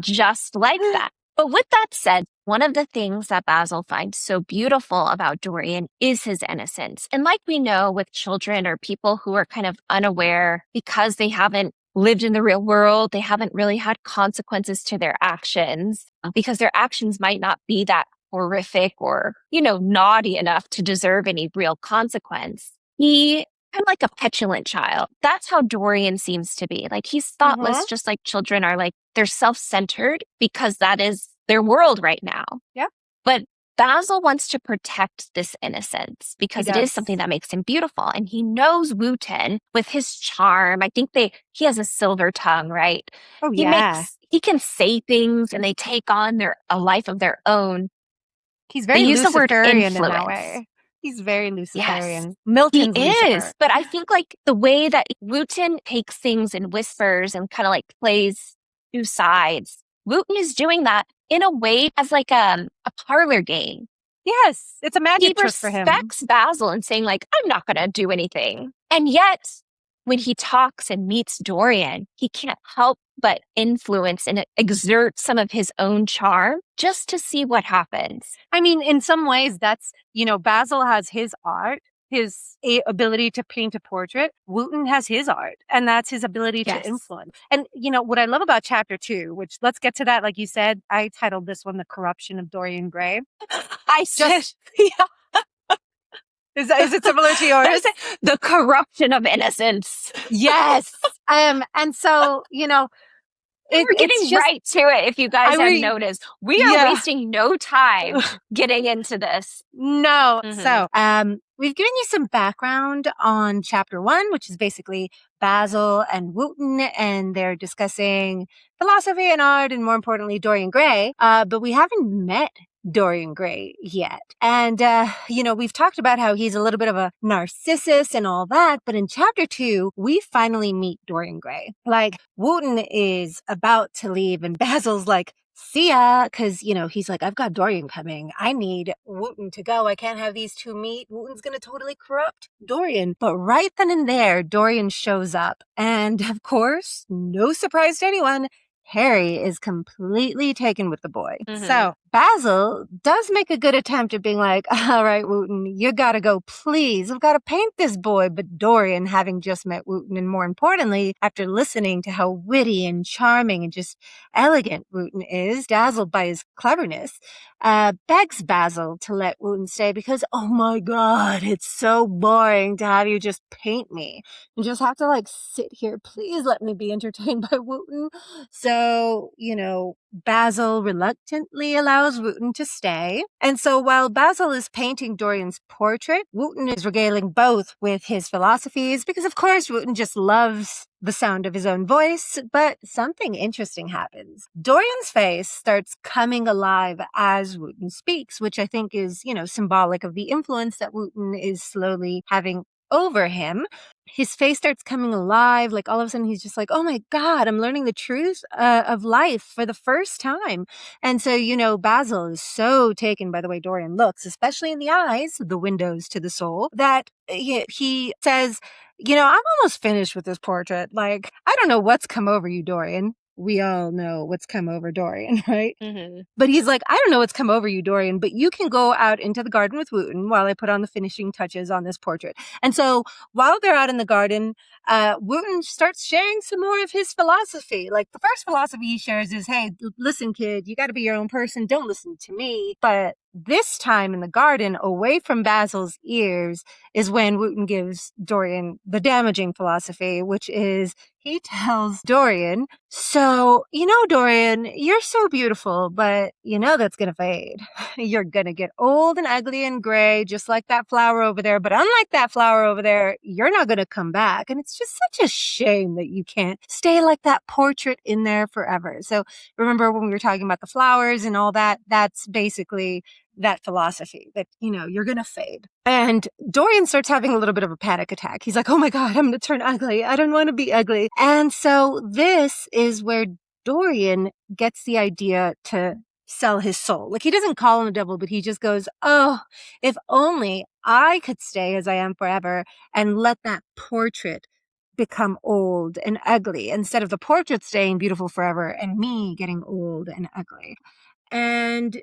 Speaker 2: Just like that. But with that said, one of the things that Basil finds so beautiful about Dorian is his innocence. And like we know with children or people who are kind of unaware because they haven't lived in the real world, they haven't really had consequences to their actions because their actions might not be that horrific or, you know, naughty enough to deserve any real consequence. He kind of like a petulant child. That's how Dorian seems to be. Like he's thoughtless, just like children are. Like they're self-centered because that is their world right now.
Speaker 1: Yeah.
Speaker 2: But Basil wants to protect this innocence because it is something that makes him beautiful. And he knows Wooten with his charm. I think he has a silver tongue, right?
Speaker 1: Oh,
Speaker 2: He can say things and they take on a life of their own.
Speaker 1: He's very Luciferian in that way. He's very Luciferian.
Speaker 2: Yes,
Speaker 1: Milton's
Speaker 2: he
Speaker 1: Lucifer.
Speaker 2: is. But I think like the way that Wooten takes things and whispers and kind of like plays two sides, Wooten is doing that in a way as like a parlor game.
Speaker 1: Yes, it's a magic trick for him.
Speaker 2: He respects Basil and saying like, I'm not going to do anything. And yet when he talks and meets Dorian, he can't help but influence and exert some of his own charm just to see what happens.
Speaker 1: I mean, in some ways, that's, you know, Basil has his art, his ability to paint a portrait. Wooten has his art, and that's his ability to influence. And, you know, what I love about chapter 2, which let's get to that, like you said, I titled this one, The Corruption of Dorian Gray. Is it similar to yours?
Speaker 2: The corruption of innocence.
Speaker 1: Yes. And so, you know,
Speaker 2: we're getting right to it. If you guys have noticed, we are wasting no time getting into this.
Speaker 1: No. So, we've given you some background on chapter 1, which is basically Basil and Wooten, and they're discussing philosophy and art, and more importantly, Dorian Gray. But we haven't met Dorian Gray yet. And, we've talked about how he's a little bit of a Narcissus and all that, but in chapter 2, we finally meet Dorian Gray. Like, Wooten is about to leave, and Basil's like, see ya, because, he's like, I've got Dorian coming. I need Wooten to go. I can't have these two meet. Wooten's going to totally corrupt Dorian. But right then and there, Dorian shows up. And of course, no surprise to anyone, Harry is completely taken with the boy.
Speaker 2: Mm-hmm.
Speaker 1: So Basil does make a good attempt at being like, all right, Wooten, you gotta go, please. I've got to paint this boy. But Dorian, having just met Wooten, and more importantly, after listening to how witty and charming and just elegant Wooten is, dazzled by his cleverness, begs Basil to let Wooten stay because, oh my God, it's so boring to have you just paint me. You just have to sit here. Please let me be entertained by Wooten. So, Basil reluctantly allows Wooten to stay. And so while Basil is painting Dorian's portrait, Wooten is regaling both with his philosophies because, of course, Wooten just loves the sound of his own voice. But something interesting happens. Dorian's face starts coming alive as Wooten speaks, which I think is, symbolic of the influence that Wooten is slowly having over him. His face starts coming alive. Like all of a sudden he's just like, oh my God, I'm learning the truth of life for the first time. And so, Basil is so taken by the way Dorian looks, especially in the eyes, the windows to the soul, that he says, I'm almost finished with this portrait. I don't know what's come over you, Dorian. We all know what's come over Dorian, right?
Speaker 2: Mm-hmm.
Speaker 1: But he's like, I don't know what's come over you, Dorian, but you can go out into the garden with Wooten while I put on the finishing touches on this portrait. And so while they're out in the garden, Wooten starts sharing some more of his philosophy. Like the first philosophy he shares is, hey, listen, kid, you got to be your own person. Don't listen to me. But this time in the garden, away from Basil's ears, is when Wooten gives Dorian the damaging philosophy, which is he tells Dorian, so, Dorian, you're so beautiful, but that's going to fade. You're going to get old and ugly and gray, just like that flower over there. But unlike that flower over there, you're not going to come back. And it's just such a shame that you can't stay like that portrait in there forever. So remember when we were talking about the flowers and all that, that's basically that philosophy that, you're going to fade. And Dorian starts having a little bit of a panic attack. He's like, oh my God, I'm going to turn ugly. I don't want to be ugly. And so this is where Dorian gets the idea to sell his soul. He doesn't call him a devil, but he just goes, oh, if only I could stay as I am forever and let that portrait become old and ugly instead of the portrait staying beautiful forever and me getting old and ugly. And,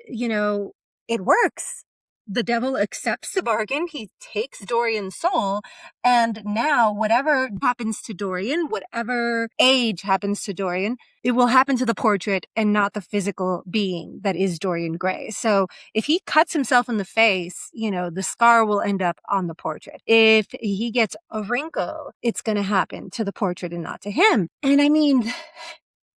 Speaker 1: it works. The devil accepts the bargain. He takes Dorian's soul. And now whatever happens to Dorian, whatever age happens to Dorian, it will happen to the portrait and not the physical being that is Dorian Gray. So if he cuts himself in the face, the scar will end up on the portrait. If he gets a wrinkle, it's going to happen to the portrait and not to him. And I mean,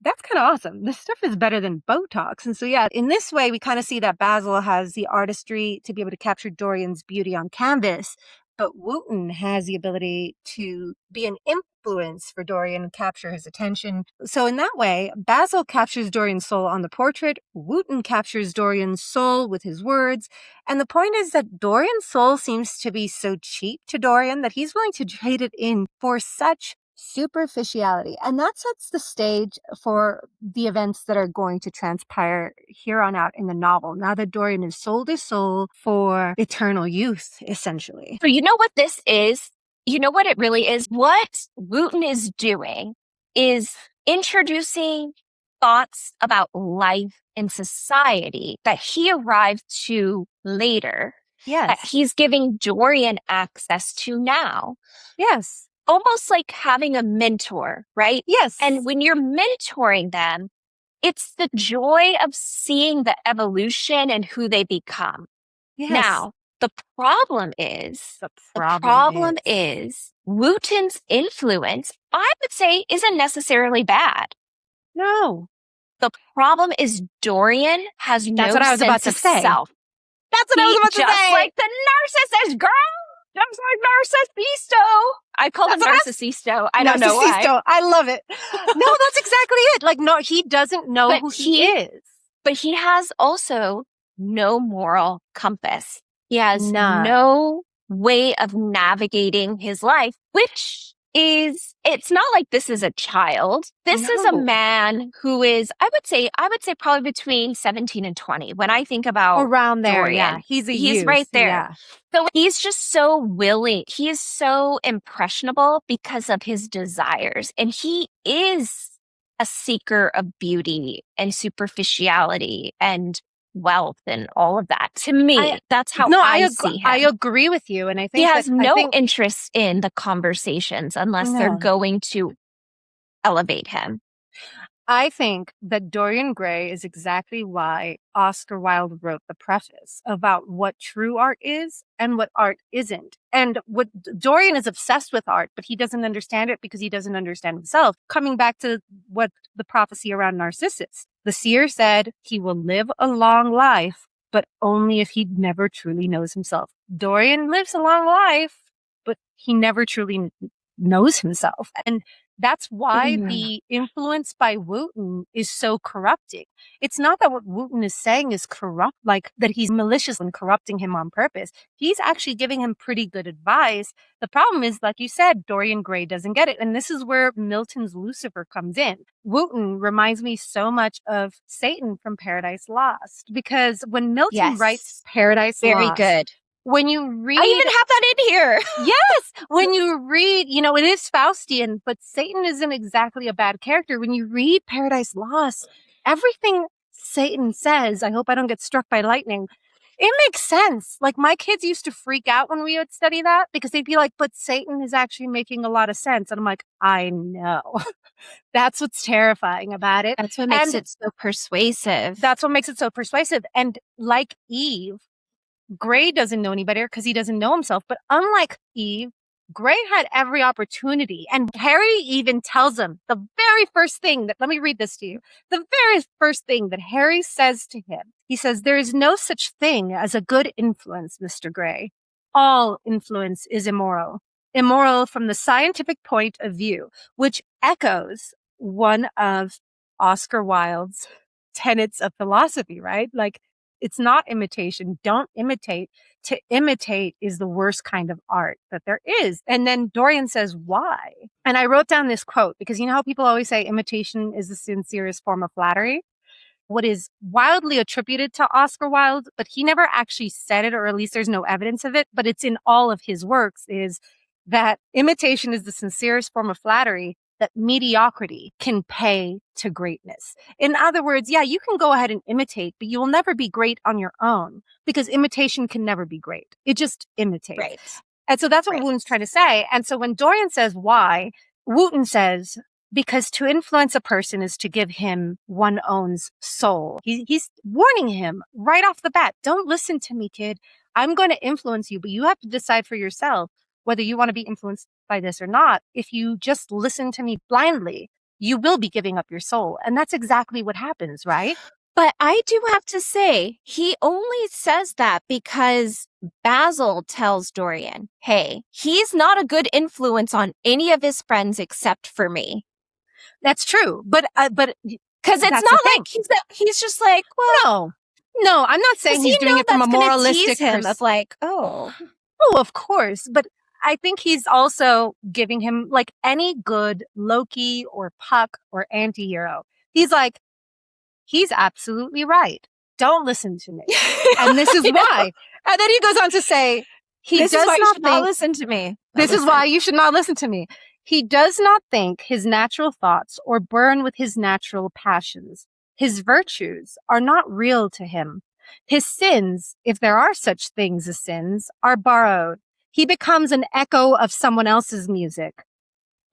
Speaker 1: that's kind of awesome. This stuff is better than Botox. And so, yeah, in this way, we kind of see that Basil has the artistry to be able to capture Dorian's beauty on canvas, but Wooten has the ability to be an influence for Dorian and capture his attention. So in that way, Basil captures Dorian's soul on the portrait, Wooten captures Dorian's soul with his words, and the point is that Dorian's soul seems to be so cheap to Dorian that he's willing to trade it in for such superficiality. And that sets the stage for the events that are going to transpire here on out in the novel, now that Dorian has sold his soul for eternal youth, essentially.
Speaker 2: So you know what this is? You know what it really is? What Wooten is doing is introducing thoughts about life and society that he arrived to later.
Speaker 1: Yes.
Speaker 2: That he's giving Dorian access to now.
Speaker 1: Yes.
Speaker 2: Almost like having a mentor, right?
Speaker 1: Yes.
Speaker 2: And when you're mentoring them, it's the joy of seeing the evolution and who they become.
Speaker 1: Yes.
Speaker 2: Now, the problem is Wooten's influence, I would say, isn't necessarily bad.
Speaker 1: No.
Speaker 2: The problem is Dorian has no
Speaker 1: That's what I was about
Speaker 2: sense
Speaker 1: to
Speaker 2: of
Speaker 1: say.
Speaker 2: self.
Speaker 1: That's what I was about to say.
Speaker 2: Just like the narcissist, girl. Just like Narcissisto. I call him Narcissisto. I don't know why.
Speaker 1: I love it. No, that's exactly it. Like, no, he doesn't know who he is.
Speaker 2: But he has also no moral compass. He has no way of navigating his life, which is, it's not like this is a child. This is a man who is, I would say probably between 17 and 20 when I think about
Speaker 1: around there.
Speaker 2: Dorian.
Speaker 1: Yeah. He's
Speaker 2: right there.
Speaker 1: Yeah.
Speaker 2: So he's just so willing. He is so impressionable because of his desires. And he is a seeker of beauty and superficiality and wealth and all of that. To me, that's how I see him.
Speaker 1: I agree with you. And I think
Speaker 2: he has no interest in the conversations unless they're going to elevate him.
Speaker 1: I think that Dorian Gray is exactly why Oscar Wilde wrote the preface about what true art is and what art isn't. And what Dorian is obsessed with art, but he doesn't understand it because he doesn't understand himself. Coming back to what the prophecy around Narcissus, the seer said he will live a long life, but only if he never truly knows himself. Dorian lives a long life, but he never truly knows himself. And that's why the influence by Wooten is so corrupting. It's not that what Wooten is saying is corrupt, like that he's malicious and corrupting him on purpose. He's actually giving him pretty good advice. The problem is, like you said, Dorian Gray doesn't get it. And this is where Milton's Lucifer comes in. Wooten reminds me so much of Satan from Paradise Lost, because when Milton writes Paradise Lost,
Speaker 2: very good.
Speaker 1: When you read...
Speaker 2: I even have that in here.
Speaker 1: Yes. When you read, it is Faustian, but Satan isn't exactly a bad character. When you read Paradise Lost, everything Satan says, I hope I don't get struck by lightning, it makes sense. Like, my kids used to freak out when we would study that because they'd be like, but Satan is actually making a lot of sense. And I'm like, I know. That's what's terrifying about it.
Speaker 2: That's what makes it so persuasive.
Speaker 1: That's what makes it so persuasive. And like Eve, Gray doesn't know any better because he doesn't know himself. But unlike Eve, Gray had every opportunity. And Harry even tells him the very first thing that, let me read this to you. The very first thing that Harry says to him, he says, there is no such thing as a good influence, Mr. Gray. All influence is immoral. Immoral from the scientific point of view, which echoes one of Oscar Wilde's tenets of philosophy, right? Like, it's not imitation. Don't imitate. To imitate is the worst kind of art that there is. And then Dorian says, why? And I wrote down this quote because you know how people always say imitation is the sincerest form of flattery? What is wildly attributed to Oscar Wilde, but he never actually said it, or at least there's no evidence of it, but it's in all of his works, is that imitation is the sincerest form of flattery, that mediocrity can pay to greatness. In other words, yeah, you can go ahead and imitate, but you will never be great on your own because imitation can never be great. It just imitates.
Speaker 2: Right.
Speaker 1: And so that's what Wooten's trying to say. And so when Dorian says why, Wooten says, because to influence a person is to give him one own's soul. He's warning him right off the bat. Don't listen to me, kid. I'm going to influence you, but you have to decide for yourself whether you want to be influenced by this or not. If you just listen to me blindly, you will be giving up your soul. And that's exactly what happens, right?
Speaker 2: But I do have to say, he only says that because Basil tells Dorian, hey, he's not a good influence on any of his friends except for me.
Speaker 1: That's true. But
Speaker 2: because it's not like he's just like, well,
Speaker 1: no, I'm not saying he's doing it from a moralistic
Speaker 2: him of like, oh,
Speaker 1: of course. But I think he's also giving him, like any good Loki or Puck or anti-hero, he's like, he's absolutely right. Don't listen to me. And this is why. And then he goes on to say,
Speaker 2: this is why you should not listen to me.
Speaker 1: This is why you should not listen to me. He does not think his natural thoughts or burn with his natural passions. His virtues are not real to him. His sins, if there are such things as sins, are borrowed. He becomes an echo of someone else's music,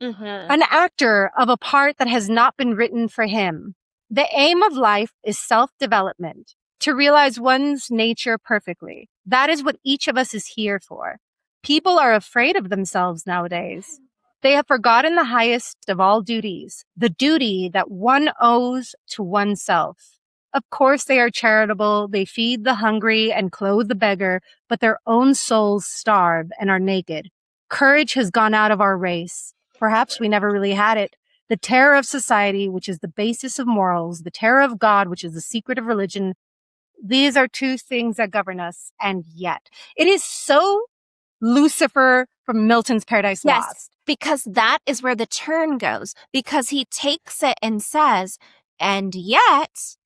Speaker 1: an actor of a part that has not been written for him. The aim of life is self-development, to realize one's nature perfectly. That is what each of us is here for. People are afraid of themselves nowadays. They have forgotten the highest of all duties, the duty that one owes to oneself. Of course they are charitable. They feed the hungry and clothe the beggar, but their own souls starve and are naked. Courage has gone out of our race. Perhaps we never really had it. The terror of society, which is the basis of morals, the terror of God, which is the secret of religion. These are two things that govern us. And yet it is so Lucifer from Milton's Paradise
Speaker 2: Yes,
Speaker 1: Lost.
Speaker 2: because that is where the turn goes, because he takes it and says, and yet,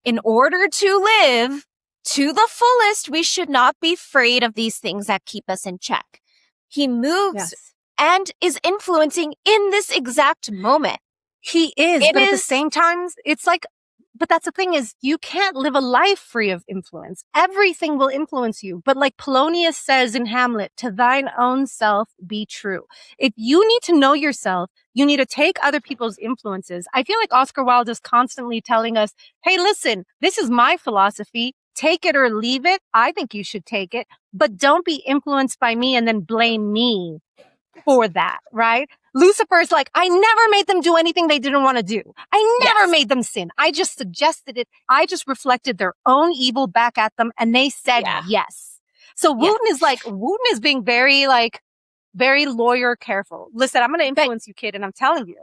Speaker 2: in order to live to the fullest, we should not be afraid of these things that keep us in check. He moves
Speaker 1: Yes.
Speaker 2: and is influencing in this exact moment.
Speaker 1: He is, but at the same time, it's like, but that's the thing is you can't live a life free of influence. Everything will influence you. But like Polonius says in Hamlet, to thine own self be true. If you need to know yourself, you need to take other people's influences. I feel like Oscar Wilde is constantly telling us, hey, listen, this is my philosophy. Take it or leave it. I think you should take it, but don't be influenced by me and then blame me for that, right? Lucifer's like, I never made them do anything they didn't want to do. I never made them sin. I just suggested it. I just reflected their own evil back at them and they said yes. So Wooten is like, Wooten is being very lawyer careful. Listen, I'm going to influence you, kid, and I'm telling you.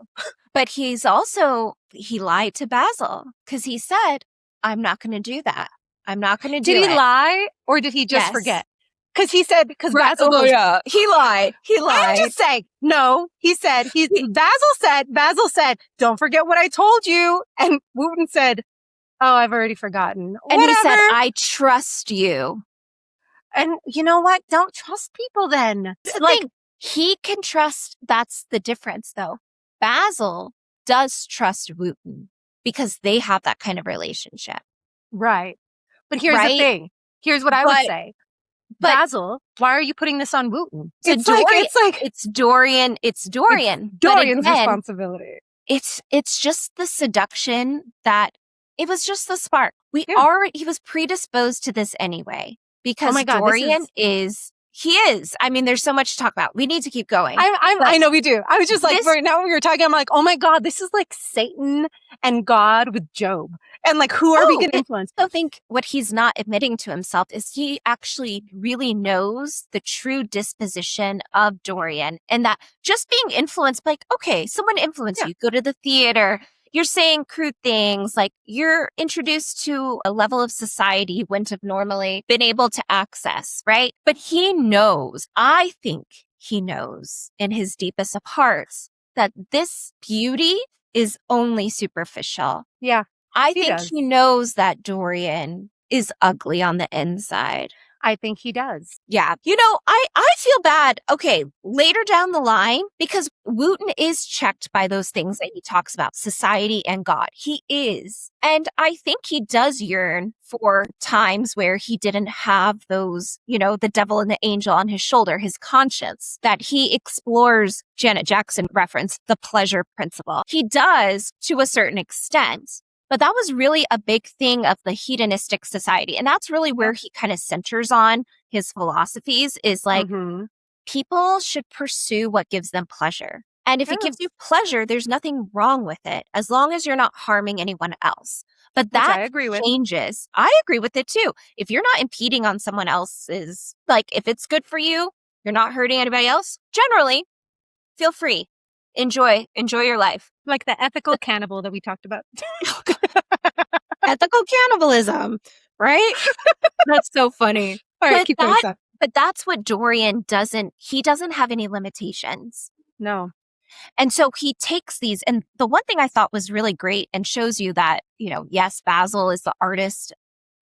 Speaker 2: But he's also, he lied to Basil because he said, I'm not going to do that. I'm not going to do it.
Speaker 1: Did he lie or did he just forget? Because he said, because Basil goes,
Speaker 2: he lied.
Speaker 1: I'm just saying, no, he said, Basil said, don't forget what I told you. And Wooten said, oh, I've already forgotten.
Speaker 2: And he said, I trust you.
Speaker 1: And you know what? Don't trust people then.
Speaker 2: Like, he can trust. That's the difference, though. Basil does trust Wooten because they have that kind of relationship.
Speaker 1: Right. But here's the thing. Here's what I would say.
Speaker 2: But
Speaker 1: Basil, why are you putting this on Wooten?
Speaker 2: It's Dorian. It's Dorian's
Speaker 1: responsibility.
Speaker 2: It's just the seduction that it was just the spark. He was predisposed to this anyway because Dorian is. I mean, there's so much to talk about. We need to keep going.
Speaker 1: I know we do. I was just like, right now when we were talking, I'm like, oh my God, this is like Satan and God with Job. And like, who are we going to influence?
Speaker 2: I think what he's not admitting to himself is he actually really knows the true disposition of Dorian and that just being influenced, like, okay, someone influenced you, go to the theater, you're saying crude things, like you're introduced to a level of society you wouldn't have normally been able to access, right? But he knows, I think he knows in his deepest of hearts that this beauty is only superficial.
Speaker 1: Yeah.
Speaker 2: I think he knows that Dorian is ugly on the inside.
Speaker 1: I think he does.
Speaker 2: Yeah. You know, I feel bad. Okay. Later down the line, because Wooten is checked by those things that he talks about, society and God. He is. And I think he does yearn for times where he didn't have those, you know, the devil and the angel on his shoulder, his conscience, that he explores, Janet Jackson reference, the pleasure principle. He does to a certain extent. But that was really a big thing of the hedonistic society. And that's really where he kind of centers on his philosophies is like, people should pursue what gives them pleasure. And if it gives you pleasure, there's nothing wrong with it, as long as you're not harming anyone else. But that changes. I agree with it too. If you're not impeding on someone else's, like if it's good for you, you're not hurting anybody else, generally, feel free. Enjoy your life.
Speaker 1: Like the ethical cannibal that we talked about.
Speaker 2: Ethical cannibalism, right? That's so funny.
Speaker 1: All right, keep going.
Speaker 2: But that's what Dorian he doesn't have any limitations.
Speaker 1: No.
Speaker 2: And so he takes these, and the one thing I thought was really great and shows you that, you know, yes, Basil is the artist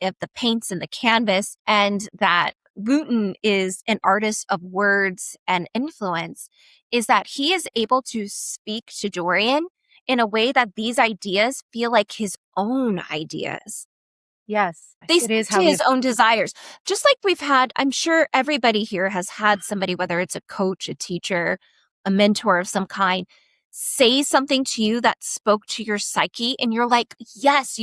Speaker 2: of the paints and the canvas, and that Wooten is an artist of words and influence, is that he is able to speak to Dorian in a way that these ideas feel like his own ideas.
Speaker 1: Yes.
Speaker 2: They speak to his own desires. Just like we've had, I'm sure everybody here has had somebody, whether it's a coach, a teacher, a mentor of some kind, say something to you that spoke to your psyche. And you're like, yes,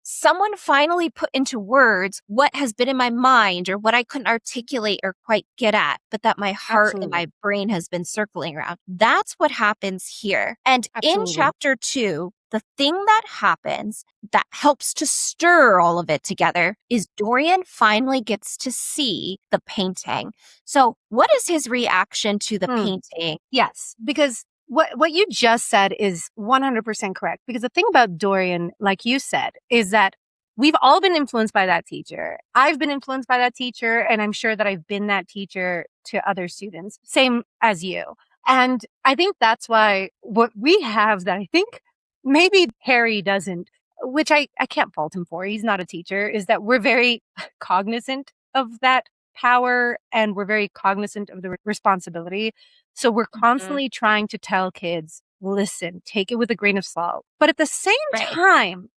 Speaker 2: someone finally put into words what has been in my mind or what I couldn't articulate or quite get at, but that my heart and my brain has been circling around. That's what happens here. And in chapter 2, the thing that happens that helps to stir all of it together is Dorian finally gets to see the painting. So what is his reaction to the painting?
Speaker 1: Yes, because what you just said is 100% correct. Because the thing about Dorian, like you said, is that we've all been influenced by that teacher. I've been influenced by that teacher, and I'm sure that I've been that teacher to other students. Same as you. And I think that's why what we have that I think maybe Harry doesn't, which I can't fault him for. He's not a teacher, is that we're very cognizant of that power and we're very cognizant of the responsibility. So we're constantly trying to tell kids, listen, take it with a grain of salt. But at the same time,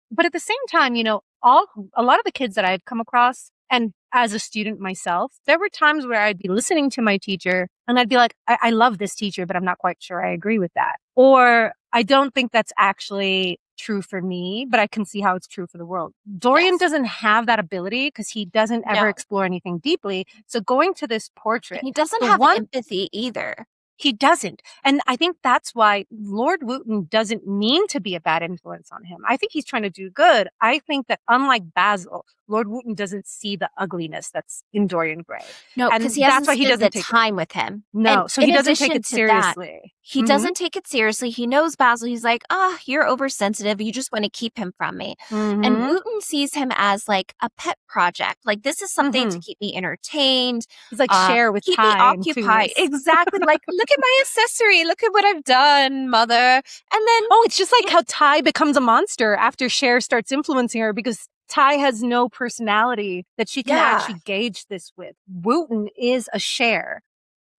Speaker 1: you know, a lot of the kids that I've come across, and as a student myself, there were times where I'd be listening to my teacher and I'd be like, I love this teacher, but I'm not quite sure I agree with that. Or I don't think that's actually true for me, but I can see how it's true for the world. Dorian doesn't have that ability because he doesn't ever explore anything deeply. So going to this portrait,
Speaker 2: he doesn't have empathy either.
Speaker 1: He doesn't. And I think that's why Lord Wooten doesn't mean to be a bad influence on him. I think he's trying to do good. I think that unlike Basil, Lord Wooten doesn't see the ugliness that's in Dorian Gray.
Speaker 2: No, because he hasn't spent the time with him.
Speaker 1: No, so he doesn't take it seriously.
Speaker 2: He doesn't take it seriously. He knows Basil. He's like, you're oversensitive. You just want to keep him from me. And Wooten sees him as like a pet project. Like, this is something to keep me entertained.
Speaker 1: He's like, share with
Speaker 2: keep
Speaker 1: Ty
Speaker 2: me occupied. Exactly. Like, look at my accessory. Look at what I've done, mother. And then
Speaker 1: it's just like how Ty becomes a monster after Cher starts influencing her because Ty has no personality that she can actually gauge this with. Wooten is a Cher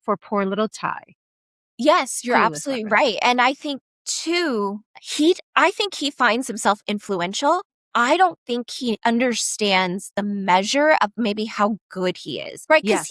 Speaker 1: for poor little Ty.
Speaker 2: Yes, you're absolutely right. And I think too, I think he finds himself influential. I don't think he understands the measure of maybe how good he is, right? Because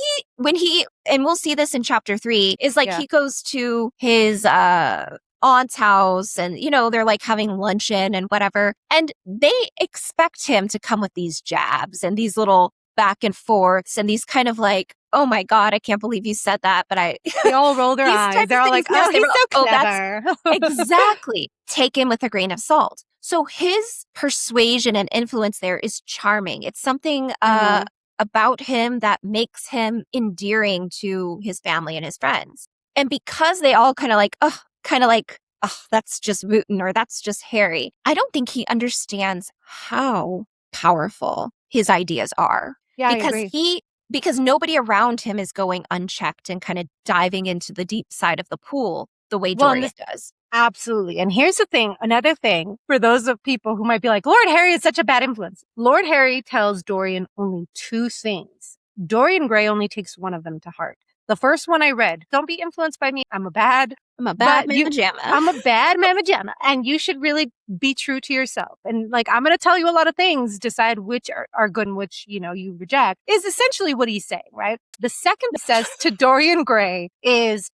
Speaker 2: and we'll see this in chapter 3, is like he goes to his aunt's house and, you know, they're like having luncheon and whatever. And they expect him to come with these jabs and these little back and forths and these kind of like, oh my God, I can't believe you said that. But
Speaker 1: they all roll their eyes. They're all like, oh, he's so clever.
Speaker 2: Exactly. Taken with a grain of salt. So his persuasion and influence there is charming. It's something about him that makes him endearing to his family and his friends. And because they all kind of like, that's just Wooten or that's just Harry, I don't think he understands how powerful his ideas are.
Speaker 1: Yeah,
Speaker 2: because nobody around him is going unchecked and kind of diving into the deep side of the pool the way Dorian does.
Speaker 1: Absolutely. And here's the thing, another thing for those of people who might be like, Lord Harry is such a bad influence. Lord Harry tells Dorian only 2 things. Dorian Gray only takes one of them to heart. The first one I read, don't be influenced by me. I'm a bad
Speaker 2: mamma jamma.
Speaker 1: I'm a bad mamma jamma. And you should really be true to yourself. And like, I'm going to tell you a lot of things, decide which are good and which, you know, you reject, is essentially what he's saying, right? The second says to Dorian Gray is,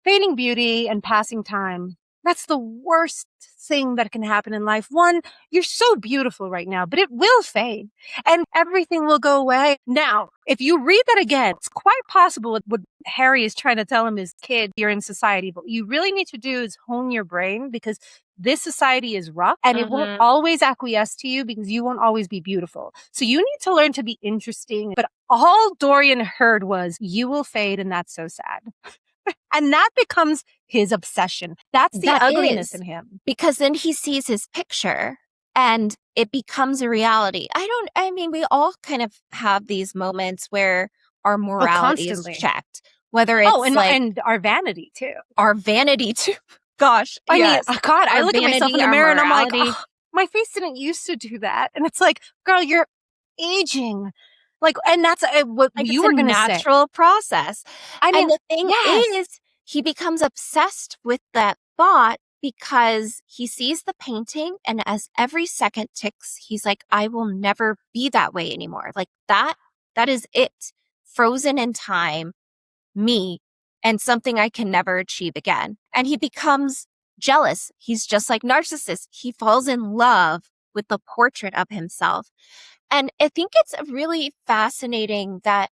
Speaker 1: fading beauty and passing time. That's the worst thing that can happen in life. One, you're so beautiful right now, but it will fade and everything will go away. Now, if you read that again, it's quite possible what Harry is trying to tell him is, kid, you're in society. But what you really need to do is hone your brain because this society is rough and it won't always acquiesce to you because you won't always be beautiful. So you need to learn to be interesting. But all Dorian heard was, you will fade and that's so sad. And that becomes his obsession. That's the ugliness in him.
Speaker 2: Because then he sees his picture and it becomes a reality. We all kind of have these moments where our morality is checked. Whether it's
Speaker 1: and our vanity too.
Speaker 2: Our vanity too. Gosh.
Speaker 1: I look at myself in the mirror and I'm like, my face didn't used to do that. And it's like, girl, you're aging. Like, and that's what you were going to say.
Speaker 2: Natural process.
Speaker 1: I mean,
Speaker 2: and the thing is, he becomes obsessed with that thought because he sees the painting and as every second ticks, he's like, I will never be that way anymore. Like that is it. Frozen in time, me, and something I can never achieve again. And he becomes jealous. He's just like Narcissus. He falls in love with the portrait of himself. And I think it's really fascinating that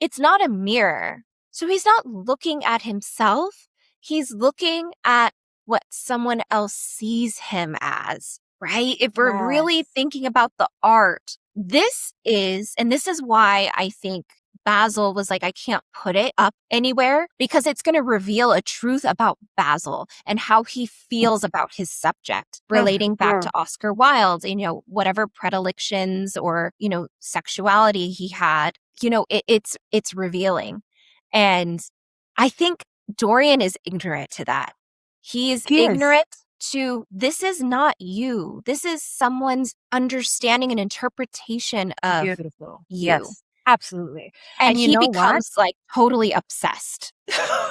Speaker 2: it's not a mirror. So he's not looking at himself. He's looking at what someone else sees him as, right? If we're really thinking about the art, this is why I think Basil was like, I can't put it up anywhere because it's going to reveal a truth about Basil and how he feels about his subject, relating back to Oscar Wilde, whatever predilections or, sexuality he had, it's revealing. And I think Dorian is ignorant to that. He's ignorant to, this is not you. This is someone's understanding and interpretation of
Speaker 1: Beautiful.
Speaker 2: you.
Speaker 1: Yes, absolutely.
Speaker 2: And he becomes like totally obsessed.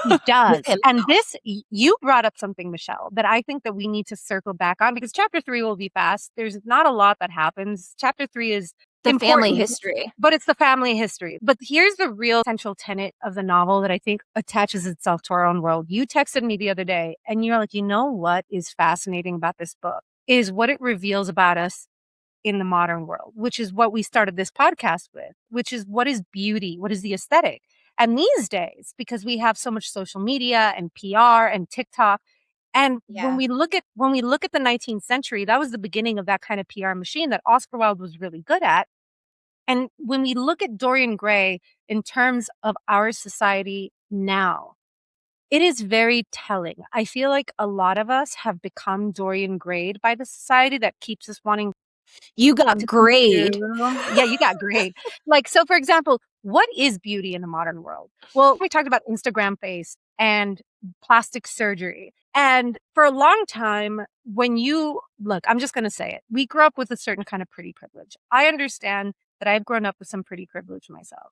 Speaker 1: He does. And this, you brought up something, Michelle, that I think that we need to circle back on because chapter 3 will be fast. There's not a lot that happens. Chapter 3 is
Speaker 2: the family history.
Speaker 1: But it's the family history. But here's the real central tenet of the novel that I think attaches itself to our own world. You texted me the other day and you're like, you know what is fascinating about this book is what it reveals about us in the modern world, which is what we started this podcast with, which is what is beauty? What is the aesthetic? And these days, because we have so much social media and PR and TikTok, and when we look at the 19th century, that was the beginning of that kind of PR machine that Oscar Wilde was really good at. And when we look at Dorian Gray in terms of our society now, it is very telling. I feel like a lot of us have become Dorian Grayed by the society that keeps us wanting.
Speaker 2: You got grade.
Speaker 1: Yeah, you got grade. Like, so for example, what is beauty in the modern world? Well, we talked about Instagram face and plastic surgery. And for a long time, I'm just going to say it. We grew up with a certain kind of pretty privilege. I understand that I've grown up with some pretty privilege myself.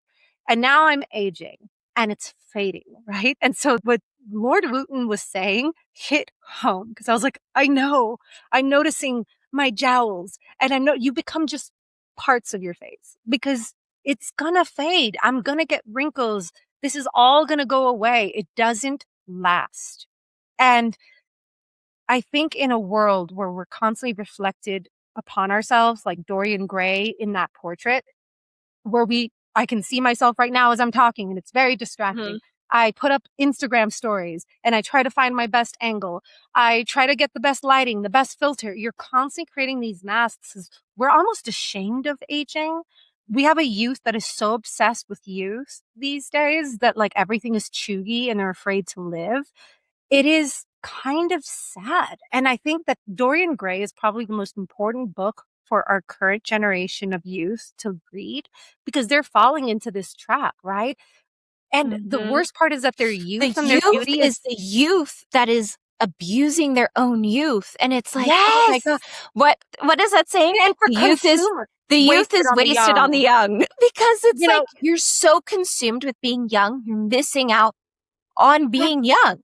Speaker 1: And now I'm aging and it's fading, right? And so what Lord Wooten was saying hit home because I was like, I know, I'm noticing my jowls. And I know you become just parts of your face because it's gonna fade. I'm gonna get wrinkles. This is all gonna go away. It doesn't last. And I think in a world where we're constantly reflected upon ourselves, like Dorian Gray in that portrait, where I can see myself right now as I'm talking and it's very distracting. I put up Instagram stories and I try to find my best angle. I try to get the best lighting, the best filter. You're constantly creating these masks. We're almost ashamed of aging. We have a youth that is so obsessed with youth these days that like everything is chuggy and they're afraid to live. It is kind of sad. And I think that Dorian Gray is probably the most important book for our current generation of youth to read because they're falling into this trap, right? And the worst part is that their youth and their beauty
Speaker 2: is the youth that is abusing their own youth. And it's like, oh my God, what is that saying?
Speaker 1: And for
Speaker 2: the youth is wasted on the young because it's you're so consumed with being young, you're missing out on being young.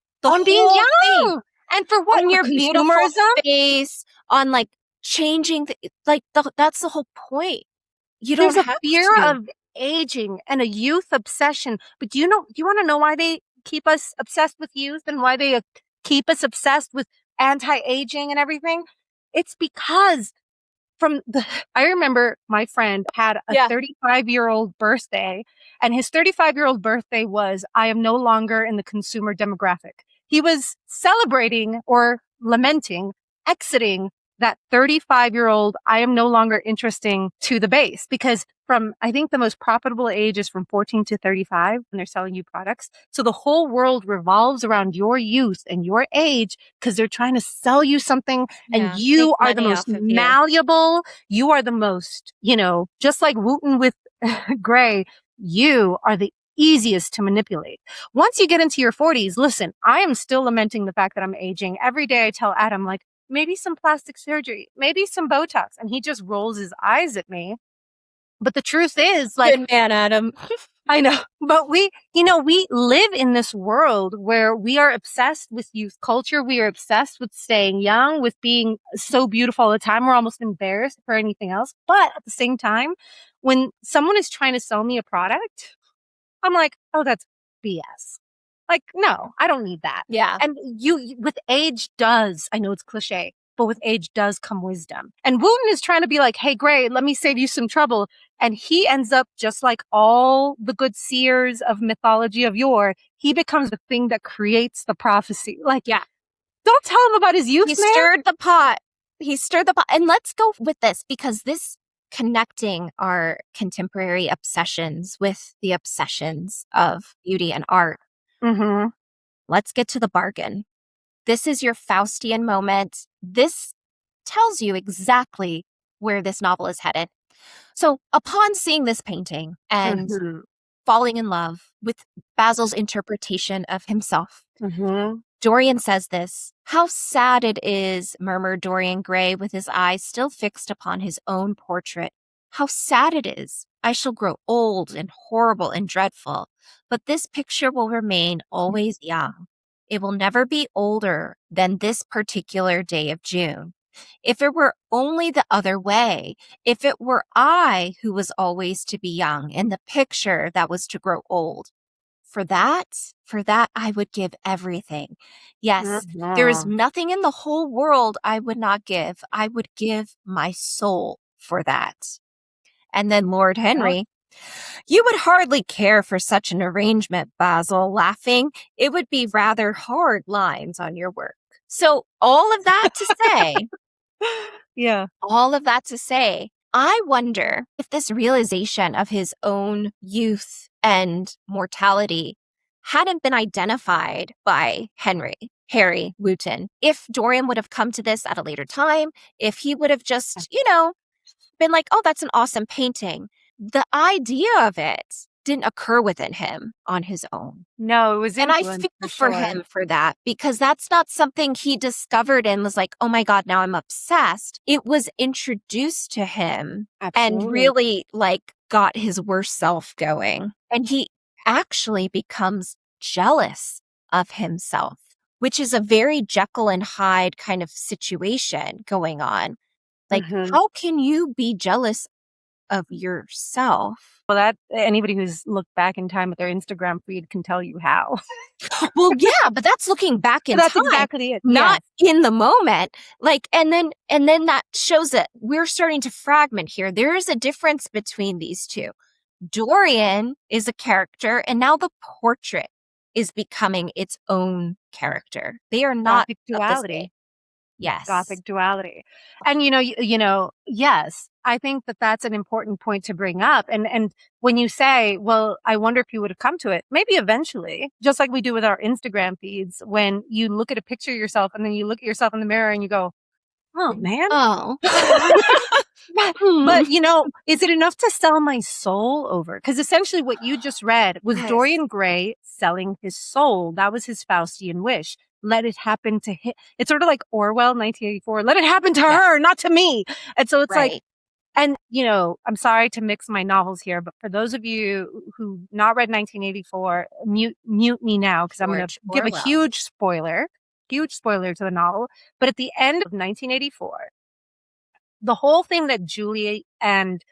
Speaker 1: Being young. And for what?
Speaker 2: On your beautiful face, on like changing, that's the whole point.
Speaker 1: There's a fear of aging and a youth obsession. But do you want to know why they keep us obsessed with youth and why they keep us obsessed with anti-aging and everything? It's because I remember my friend had a 35-year-old birthday, and his 35-year-old birthday was, I am no longer in the consumer demographic. He was celebrating or lamenting, exiting that 35-year-old, I am no longer interesting to the base because I think the most profitable age is from 14 to 35 when they're selling you products. So the whole world revolves around your youth and your age because they're trying to sell you something and you are the most malleable. You are the most, just like Wooten with Gray, you are the easiest to manipulate. Once you get into your 40s, listen, I am still lamenting the fact that I'm aging. Every day I tell Adam, like, maybe some plastic surgery, maybe some Botox. And he just rolls his eyes at me. But the truth is, like,
Speaker 2: good man, Adam.
Speaker 1: I know, but we live in this world where we are obsessed with youth culture. We are obsessed with staying young, with being so beautiful all the time. We're almost embarrassed for anything else. But at the same time, when someone is trying to sell me a product, I'm like, oh, that's BS. Like, no, I don't need that.
Speaker 2: Yeah.
Speaker 1: And with age I know it's cliche, but with age does come wisdom. And Wooten is trying to be like, hey, Gray, let me save you some trouble. And he ends up just like all the good seers of mythology of yore. He becomes the thing that creates the prophecy. Like, Don't tell him about his youth,
Speaker 2: He
Speaker 1: man.
Speaker 2: stirred the pot. He stirred the pot. And let's go with this, because this connecting our contemporary obsessions with the obsessions of beauty and art.
Speaker 1: Mm-hmm.
Speaker 2: Let's get to the bargain. This is your Faustian moment. This tells you exactly where this novel is headed. So upon seeing this painting and falling in love with Basil's interpretation of himself, Dorian says this: "How sad it is," murmured Dorian Gray with his eyes still fixed upon his own portrait. "How sad it is. I shall grow old and horrible and dreadful, but this picture will remain always young. It will never be older than this particular day of June. If it were only the other way, if it were I who was always to be young and the picture that was to grow old, for that I would give everything. Yes, there is nothing in the whole world I would not give. I would give my soul for that." And then Lord Henry: "You would hardly care for such an arrangement, Basil," laughing. "It would be rather hard lines on your work." So all of that to say,
Speaker 1: Yeah.
Speaker 2: all of that to say, I wonder if this realization of his own youth and mortality hadn't been identified by Harry Wooten, if Dorian would have come to this at a later time, if he would have just, been like, "Oh, that's an awesome painting." The idea of it didn't occur within him on his own.
Speaker 1: No, it was
Speaker 2: And I
Speaker 1: influence
Speaker 2: feel
Speaker 1: for
Speaker 2: for
Speaker 1: sure.
Speaker 2: him for that, because that's not something he discovered and was like, "Oh my God, now I'm obsessed." It was introduced to him and
Speaker 1: Absolutely.
Speaker 2: really got his worst self going. And he actually becomes jealous of himself, which is a very Jekyll and Hyde kind of situation going on. How can you be jealous of yourself?
Speaker 1: Well, that anybody who's looked back in time at their Instagram feed can tell you how.
Speaker 2: Well, yeah, but that's looking back in
Speaker 1: That's
Speaker 2: time,
Speaker 1: exactly it.
Speaker 2: not
Speaker 1: Yes.
Speaker 2: in the moment. And then that shows that we're starting to fragment here. There is a difference between these two. Dorian is a character, and now the portrait is becoming its own character. They are not
Speaker 1: Gothic
Speaker 2: of the same.
Speaker 1: duality.
Speaker 2: Yes.
Speaker 1: Gothic duality. And yes, I think that that's an important point to bring up. And when you say, well, I wonder if you would have come to it, maybe eventually, just like we do with our Instagram feeds, when you look at a picture of yourself and then you look at yourself in the mirror and you go, "Oh man."
Speaker 2: Oh.
Speaker 1: But is it enough to sell my soul over? Because essentially what you just read was
Speaker 2: Yes.
Speaker 1: Dorian Gray selling his soul. That was his Faustian wish. Let it happen to him. It's sort of like Orwell, 1984. Let it happen to her, not to me. And so it's like,
Speaker 2: Right.
Speaker 1: and I'm sorry to mix my novels here, but for those of you who not read 1984, mute me now, because I'm going to give a
Speaker 2: Orwell.
Speaker 1: huge spoiler to the novel. But at the end of 1984, the whole thing that Julie and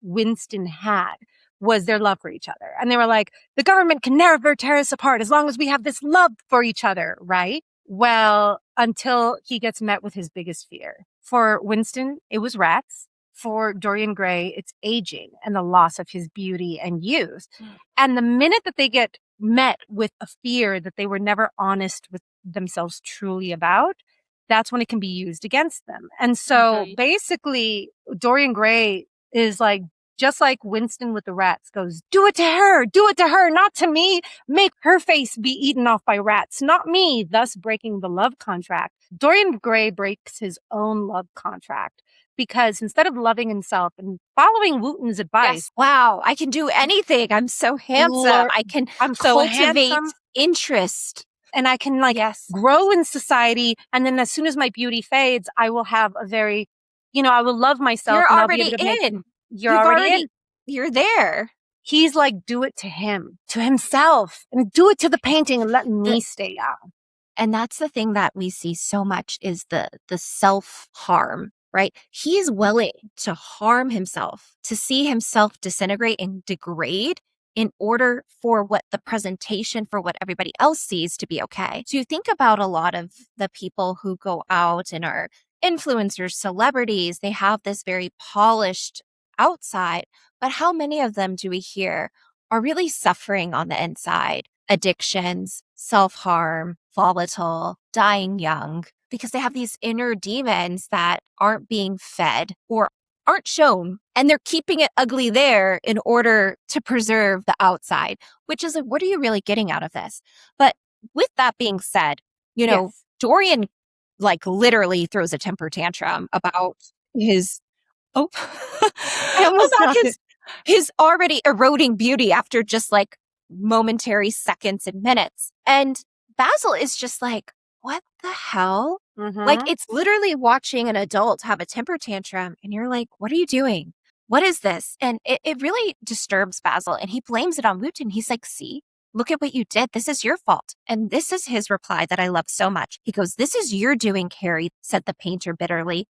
Speaker 1: Winston had was their love for each other. And they were like, the government can never tear us apart as long as we have this love for each other, right? Well, until he gets met with his biggest fear. For Winston, it was rats. For Dorian Gray, it's aging and the loss of his beauty and youth. And the minute that they get met with a fear that they were never honest with themselves truly about, that's when it can be used against them. And so basically, Dorian Gray is like, just like Winston with the rats goes, do it to her, not to me. Make her face be eaten off by rats, not me, thus breaking the love contract. Dorian Gray breaks his own love contract because instead of loving himself and following Wooten's advice,
Speaker 2: Yes. Wow, I can do anything. I'm so handsome. I can
Speaker 1: I'm so
Speaker 2: cultivate
Speaker 1: handsome.
Speaker 2: interest.
Speaker 1: And I can grow in society. And then as soon as my beauty fades, I will have a very, I will love myself.
Speaker 2: You're
Speaker 1: and I'll
Speaker 2: already
Speaker 1: be able to
Speaker 2: in.
Speaker 1: You're already in.
Speaker 2: You're there.
Speaker 1: He's like, do it to him, to himself, and do it to the painting and let me stay young.
Speaker 2: And that's the thing that we see so much is the self-harm, right? He's willing to harm himself, to see himself disintegrate and degrade in order for what the presentation for what everybody else sees to be okay. So you think about a lot of the people who go out and are influencers, celebrities, they have this very polished outside, but how many of them do we hear are really suffering on the inside? Addictions, self-harm, volatile, dying young, because they have these inner demons that aren't being fed or aren't shown, and they're keeping it ugly there in order to preserve the outside, which is like, what are you really getting out of this? But with that being said,
Speaker 1: Yes.
Speaker 2: Dorian like literally throws a temper tantrum about his oh
Speaker 1: I almost
Speaker 2: about
Speaker 1: dropped it.
Speaker 2: his already eroding beauty after just like momentary seconds and minutes. And Basil is just like, what the hell? Like,
Speaker 1: Mm-hmm.
Speaker 2: it's literally watching an adult have a temper tantrum, and you're like, what are you doing? What is this? And it really disturbs Basil, and he blames it on Wooten. He's like, see, look at what you did. This is your fault. And this is his reply that I love so much. He goes, this is your doing, Harry, said the painter bitterly.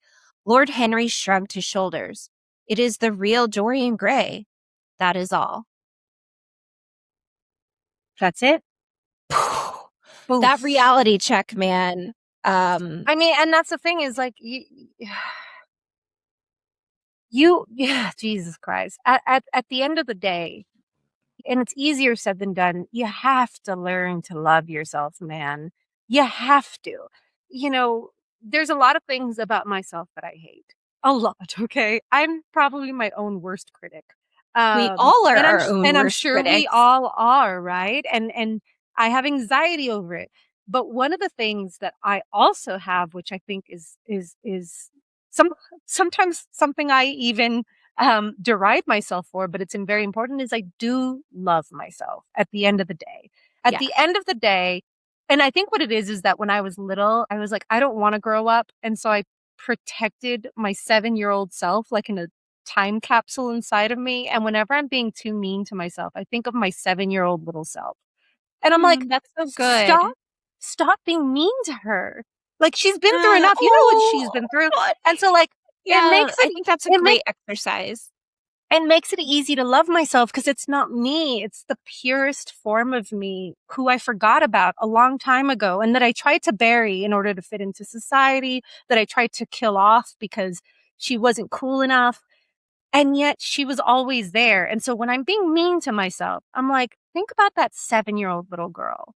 Speaker 2: Lord Henry shrugged his shoulders. It is the real Dorian Gray. That is all.
Speaker 1: That's it.
Speaker 2: That reality check, man.
Speaker 1: I mean, and that's the thing is like yeah, Jesus Christ. At the end of the day, and it's easier said than done, you have to learn to love yourself, man. You have to. You know, there's a lot of things about myself that I hate. A lot, okay? I'm probably my own worst critic.
Speaker 2: We all are
Speaker 1: And
Speaker 2: our own
Speaker 1: I'm
Speaker 2: worst
Speaker 1: sure we
Speaker 2: critics.
Speaker 1: all are, right? And I have anxiety over it. But one of the things that I also have, which I think is some sometimes something I even deride myself for, but it's very important, is I do love myself at the end of the day. At
Speaker 2: Yeah.
Speaker 1: the end of the day, and I think what it is that when I was little, I was like, I don't want to grow up. And so I protected my 7-year-old self like in a time capsule inside of me. And whenever I'm being too mean to myself, I think of my 7-year-old little self. And I'm like,
Speaker 2: That's so good.
Speaker 1: stop being mean to her. Like she's been through enough. You know what she's been through.
Speaker 2: God.
Speaker 1: And so like it
Speaker 2: Yeah,
Speaker 1: makes
Speaker 2: I
Speaker 1: it
Speaker 2: think that's a
Speaker 1: it makes
Speaker 2: great exercise.
Speaker 1: and makes it easy to love myself because it's not me. It's the purest form of me who I forgot about a long time ago and that I tried to bury in order to fit into society, that I tried to kill off because she wasn't cool enough. And yet she was always there. And so when I'm being mean to myself, I'm like, think about that 7-year-old little girl.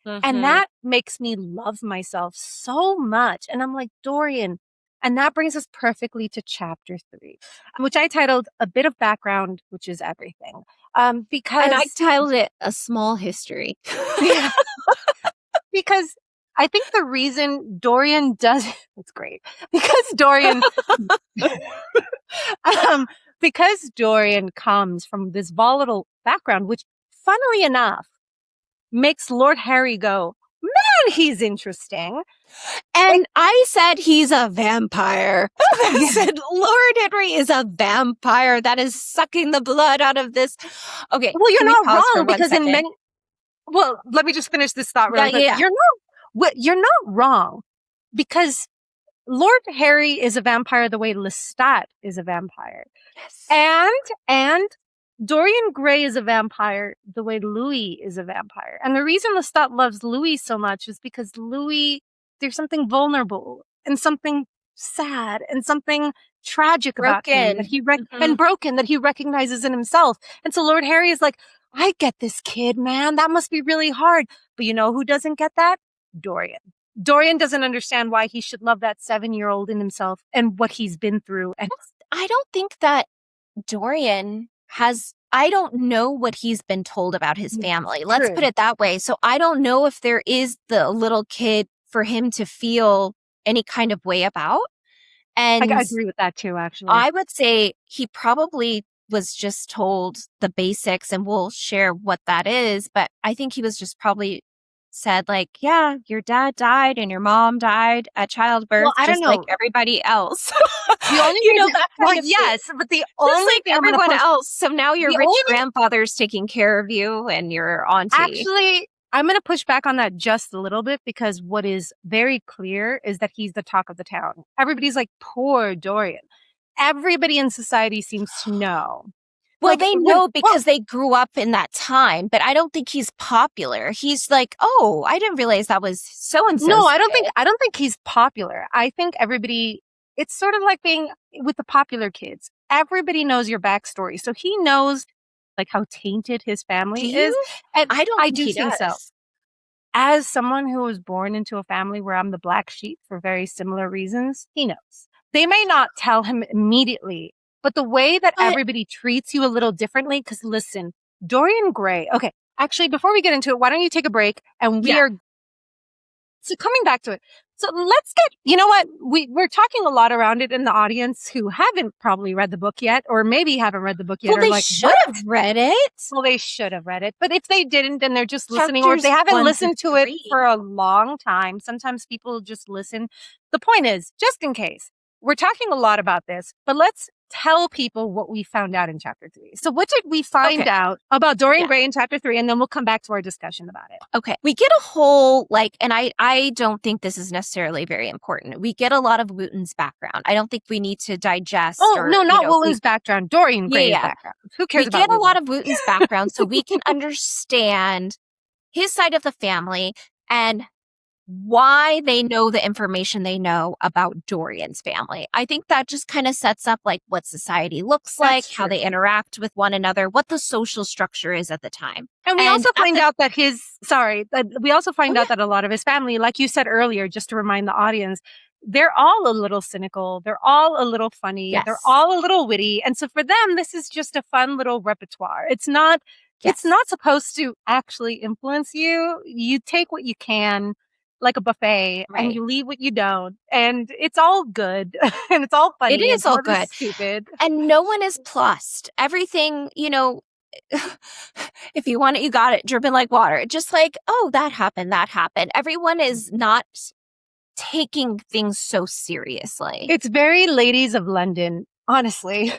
Speaker 1: And
Speaker 2: Mm-hmm.
Speaker 1: that makes me love myself so much. And I'm like, Dorian, and that brings us perfectly to chapter 3, which I titled A Bit of Background, which is Everything.
Speaker 2: And I
Speaker 1: Because,
Speaker 2: titled it A Small History.
Speaker 1: yeah, because I think the reason Dorian does, it's great, because Dorian, um, because Dorian comes from this volatile background, which funnily enough makes Lord Harry go, man, he's interesting.
Speaker 2: And I said he's a vampire. I said Lord Henry is a vampire that is sucking the blood out of this. Okay,
Speaker 1: Well, you're
Speaker 2: can we
Speaker 1: not
Speaker 2: pause for
Speaker 1: wrong
Speaker 2: one
Speaker 1: because in
Speaker 2: second?
Speaker 1: many, well, let me just finish this thought really quick.
Speaker 2: Yeah.
Speaker 1: You're not wrong because Lord Harry is a vampire the way Lestat is a vampire.
Speaker 2: Yes.
Speaker 1: And Dorian Gray is a vampire the way Louis is a vampire. And the reason Lestat loves Louis so much is because Louis, there's something vulnerable and something sad and something tragic about him that
Speaker 2: Broken.
Speaker 1: and broken that he recognizes in himself. And so Lord Harry is like, I get this kid, man. That must be really hard. But you know who doesn't get that? Dorian. Dorian doesn't understand why he should love that 7-year-old in himself and what he's been through. And
Speaker 2: I don't think that Dorian I don't know what he's been told about his family. Let's put it that way. So I don't know if there is the little kid for him to feel any kind of way about. And
Speaker 1: I agree with that too, actually.
Speaker 2: I would say he probably was just told the basics, and we'll share what that is. But I think he was just probably said like, yeah, your dad died and your mom died at childbirth,
Speaker 1: Well, I don't
Speaker 2: just like
Speaker 1: know.
Speaker 2: everybody else.
Speaker 1: The only
Speaker 2: You
Speaker 1: thing
Speaker 2: know,
Speaker 1: that,
Speaker 2: that
Speaker 1: well,
Speaker 2: kind of thing.
Speaker 1: yes, but the
Speaker 2: Just
Speaker 1: only
Speaker 2: like
Speaker 1: thing I'm gonna
Speaker 2: everyone
Speaker 1: push,
Speaker 2: else. So now your
Speaker 1: the
Speaker 2: rich
Speaker 1: only
Speaker 2: grandfather's taking care of you and your auntie.
Speaker 1: actually, I'm going to push back on that just a little bit because what is very clear is that he's the talk of the town. Everybody's like, poor Dorian. Everybody in society seems to know.
Speaker 2: Well,
Speaker 1: Like,
Speaker 2: they know because they grew up in that time, but I don't think he's popular. He's like, oh, I didn't realize that was so and so.
Speaker 1: No, I don't think he's popular. I think everybody, it's sort of like being with the popular kids. Everybody knows your backstory. So he knows like how tainted his family is. And
Speaker 2: I don't
Speaker 1: I
Speaker 2: think
Speaker 1: do
Speaker 2: he
Speaker 1: think so.
Speaker 2: does.
Speaker 1: as someone who was born into a family where I'm the black sheep for very similar reasons, he knows. They may not tell him immediately, but the way that
Speaker 2: But
Speaker 1: everybody treats you a little differently, because listen, Dorian Gray, okay, actually, before we get into it, why don't you take a break and we
Speaker 2: yeah,
Speaker 1: are so coming back to it. So let's get, you know what? We're talking a lot around it in the audience who haven't probably read the book yet, or maybe haven't read the book yet,
Speaker 2: well,
Speaker 1: or
Speaker 2: they
Speaker 1: like,
Speaker 2: should
Speaker 1: what?
Speaker 2: have read it.
Speaker 1: Well, they should have read it. But if they didn't and they're just listening, or if they
Speaker 2: Chapters
Speaker 1: haven't
Speaker 2: 1 through
Speaker 1: listened to it
Speaker 2: 3.
Speaker 1: for a long time, sometimes people just listen. The point is, just in case, we're talking a lot about this, but let's tell people what we found out in chapter 3. So what did we find
Speaker 2: Okay.
Speaker 1: out about Dorian
Speaker 2: Yeah.
Speaker 1: Gray in chapter 3? And then we'll come back to our discussion about it.
Speaker 2: Okay. We get a whole, like, and I don't think this is necessarily very important. We get a lot of Wooten's background. I don't think we need to digest
Speaker 1: Oh,
Speaker 2: or,
Speaker 1: no,
Speaker 2: you
Speaker 1: not
Speaker 2: know,
Speaker 1: Woolen's background, Dorian
Speaker 2: yeah,
Speaker 1: Gray's
Speaker 2: yeah.
Speaker 1: background. Who cares
Speaker 2: We
Speaker 1: about
Speaker 2: get a lot
Speaker 1: Woolen?
Speaker 2: of Wooten's background so we can understand his side of the family and why they know the information they know about Dorian's family. I think that just kind of sets up like what society looks like,
Speaker 1: That's
Speaker 2: how
Speaker 1: true.
Speaker 2: they interact with one another, what the social structure is at the time.
Speaker 1: And we
Speaker 2: And
Speaker 1: also
Speaker 2: at
Speaker 1: find
Speaker 2: the-
Speaker 1: out that we also
Speaker 2: oh,
Speaker 1: find out
Speaker 2: yeah.
Speaker 1: that a lot of his family, like you said earlier, just to remind the audience, they're all a little cynical. They're all a little funny. They're
Speaker 2: Yes.
Speaker 1: all a little witty. And so for them, this is just a fun little repertoire. It's
Speaker 2: Yes.
Speaker 1: not supposed to actually influence you. You take what you can, like a buffet, and
Speaker 2: Right.
Speaker 1: you leave what you don't. And it's all good. And it's all
Speaker 2: It
Speaker 1: funny. And
Speaker 2: is
Speaker 1: some
Speaker 2: all
Speaker 1: of it is
Speaker 2: good.
Speaker 1: stupid.
Speaker 2: And no one is plussed. Everything, you know, if you want it, you got it, dripping like water. Just like, oh, that happened, that happened. Everyone is not taking things so seriously.
Speaker 1: It's very Ladies of London, honestly.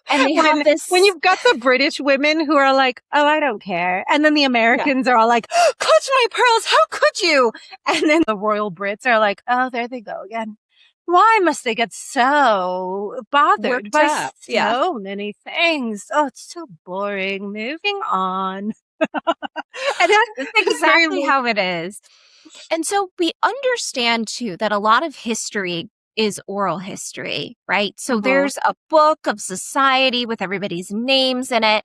Speaker 2: And they have
Speaker 1: When
Speaker 2: this,
Speaker 1: you've got the British women who are like, oh, I don't care. And then the
Speaker 2: yeah,
Speaker 1: Americans are all like, clutch my pearls, how could you? And then the royal Brits are like, oh, there they go again. Why must they get so bothered
Speaker 2: worked
Speaker 1: by
Speaker 2: up. Yeah.
Speaker 1: so many things? Oh, it's so boring. Moving on. And
Speaker 2: That's
Speaker 1: that's very,
Speaker 2: exactly how it is. And so we understand too that a lot of history is oral history, right? So
Speaker 1: Mhm.
Speaker 2: there's a book of society with everybody's names in it.